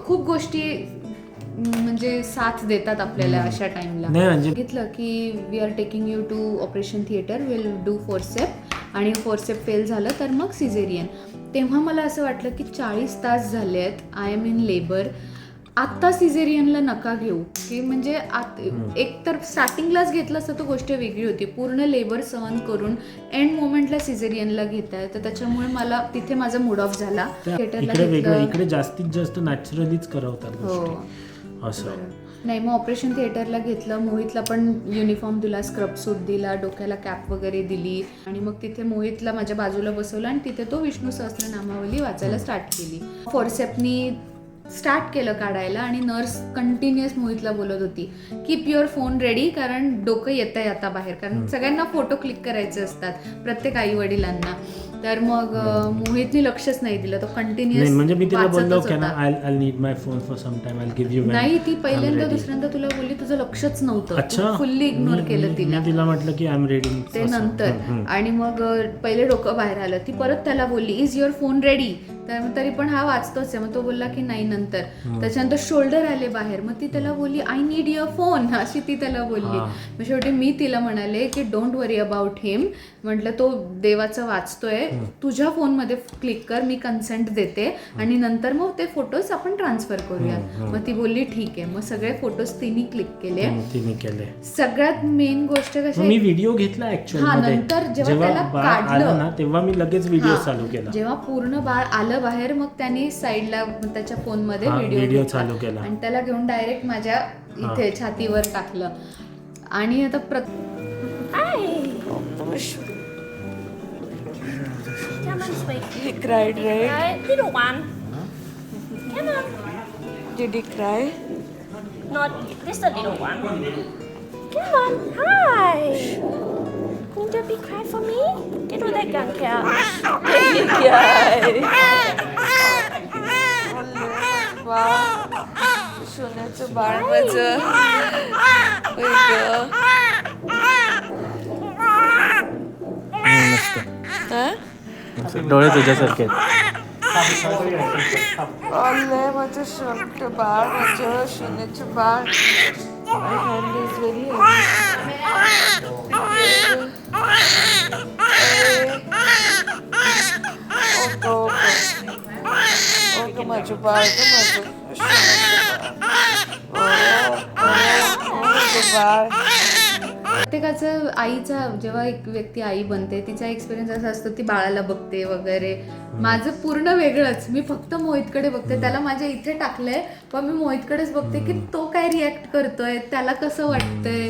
खूप गोष्टी म्हणजे साथ देतात आपल्याला अशा टाइमला. नाही म्हणजे सांगितलं की we are taking you to operation theatre, will do forcep आणि फोरसेप फेल झालं तर मग सिझेरियन. तेव्हा मला असं वाटलं की 40 तास झाले आहेत, आय एम इन लेबर, आत्ता सिझेरियनला नका घेऊ. की म्हणजे एक तर स्टार्टिंगलाच घेतलं असतं तर गोष्ट वेगळी होती. पूर्ण लेबर सहन करून एंड मोमेंटला सिझेरियनला घेताय, तर त्याच्यामुळे मला तिथे माझा मूड ऑफ झाला. थिएटरला इकडे वेगळं, घेतलं. इकडे जास्तीत जास्त नॅचरलीच करवतात हो. गोष्टी असं. नाही मग ऑपरेशन थिएटरला घेतलं. मोहितला पण युनिफॉर्म दिला, स्क्रब सूट दिला, डोक्याला कॅप वगैरे दिली आणि मग तिथे मोहितला माझ्या बाजूला बसवलं आणि तिथे तो विष्णू सहस्त्रनामावली वाचायला स्टार्ट केली. फोरसेपनी स्टार्ट केलं काढायला आणि नर्स कंटिन्युअस मोहितला बोलत होती कीप युअर फोन रेडी, कारण डोकं येत आहे आता बाहेर, कारण सगळ्यांना फोटो क्लिक करायचे असतात प्रत्येक आई वडिलांना. तर मग मोहितने लक्षच नाही दिलं, तो कंटिन्युअस म्हणजे मी तिला बोललो की ना I need my phone for some time, I give you. नाही ती पहिल्यांदा दुसऱ्यांदा तुला बोलली तुझं लक्षच नव्हतं, अच्छा, फुल्ली इग्नोर केलं तिला. मी तिला म्हटलं की आय एम रेडी ते नंतर. आणि मग पहिले डोकं बाहेर आलं, ती परत त्याला बोलली इज युअर फोन रेडी, तर तरी पण हा वाचतोच आहे. मग तो बोलला की नाही नंतर. त्याच्यानंतर शोल्डर आले बाहेर, मग ती त्याला बोलली आय नीड युअर फोन, अशी ती त्याला बोलली. मग शेवटी मी तिला म्हणाले की डोंट वरी अबाउट हिम, म्हटलं तो देवाचं वाचतोय, तुझ्या फोनमध्ये क्लिक कर, मी कन्सेंट देते आणि नंतर मग ते फोटोज आपण ट्रान्सफर करूया. मग ती बोलली ठीक आहे. मग सगळे फोटोज तिने क्लिक केले. सगळ्यात मेन गोष्ट कशी, मी व्हिडिओ घेतला ऍक्च्युअली. हा, नंतर जेव्हा त्याला बाळ आलं काढलं ना तेव्हा मी लगेच व्हिडिओ चालू केला. जेव्हा पूर्ण बाळ आलं बाहेर, मग त्यांनी साईडला त्याच्या फोनमध्ये व्हिडिओ चालू केला आणि त्याला घेऊन डायरेक्ट माझ्या इथे छातीवर टाकलं. आणि आता He cried, right? Little one. Come on. Did he cry? Not this a little one. Come on. Hi. Can you be cry for me? Get all that gunk out. He cried. Wow. सोन्याचं बाळ माझं. डोळे तुझ्यासारखे आलंय माझं सोन्याचं बाळ, माझं सोन्याचं बाळ. My hand is very heavy. माझं बाळ ग, माझं बाळ. प्रत्येकाचं आईचा, जेव्हा एक व्यक्ती आई बनते तिचा एक्सपिरियन्स असा असतो ती बाळाला बघते वगैरे. माझं पूर्ण वेगळंच. मी फक्त मोहितकडे बघते, त्याला माझ्या इथे टाकलंय पण मी मोहितकडेच बघते की तो काय रिॲक्ट करतोय, त्याला कसं वाटतंय,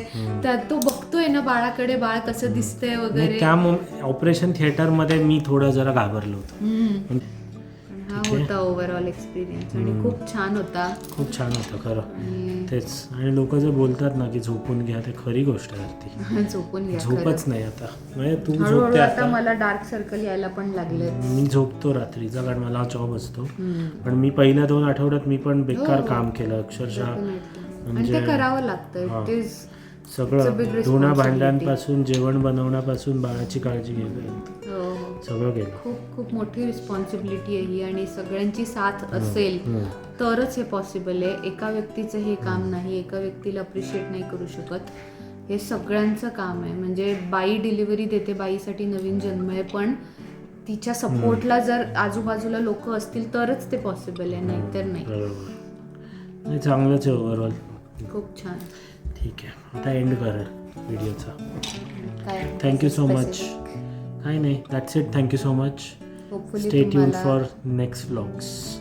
तो बघतोय ना बाळाकडे, बाळ कसं दिसतंय वगैरे. त्या ऑपरेशन थिएटर मध्ये मी थोडं जरा घाबरलो होतो. हा होता ओव्हरऑल एक्सपिरियन्स आणि खूप छान होता. खूप छान होतं खरं तेच. आणि लोक जे बोलतात ना की झोपून घ्या, ते खरी गोष्ट आहे. झोपून घ्या. झोपच नाही आता, म्हणजे तू हळूहळू झोपते आता आता. मला डार्क सर्कल यायला पण लागले. मी झोपतो रात्रीचा, कारण मला जॉब असतो. पण मी पहिल्या 2 आठवड्यात मी पण बेकार काम केलं अक्षरशः. आणि ते करावं लागतं. इट इज सगळं धुणं भांड्यांपासून, जेवण बनवण्यापासून, बाळाची काळजी घेण्यापर्यंत सगळं केलं. खूप खूप मोठी रिस्पॉन्सिबिलिटी आहे ही आणि सगळ्यांची साथ असेल तरच हे पॉसिबल आहे. एका व्यक्तीचं हे काम नाही, एका व्यक्तीला अप्रिशिएट नाही करू शकत. हे सगळ्यांचं काम आहे. म्हणजे बाई डिलिव्हरी देते, बाईसाठी नवीन जन्म आहे, पण तिच्या सपोर्टला जर आजूबाजूला लोक असतील तरच ते पॉसिबल आहे, नाहीतर नाही. बरोबर. नाही, चांगलंच आहे ओव्हरऑल. खूप छान. ठीक आहे, आता एंड कर व्हिडिओचा. काय थँक्यू सो मच. specific? काही नाही, that's it. Thank you so much. Hopefully stay tune तुम्हाला फॉर नेक्स्ट व्लॉग्स.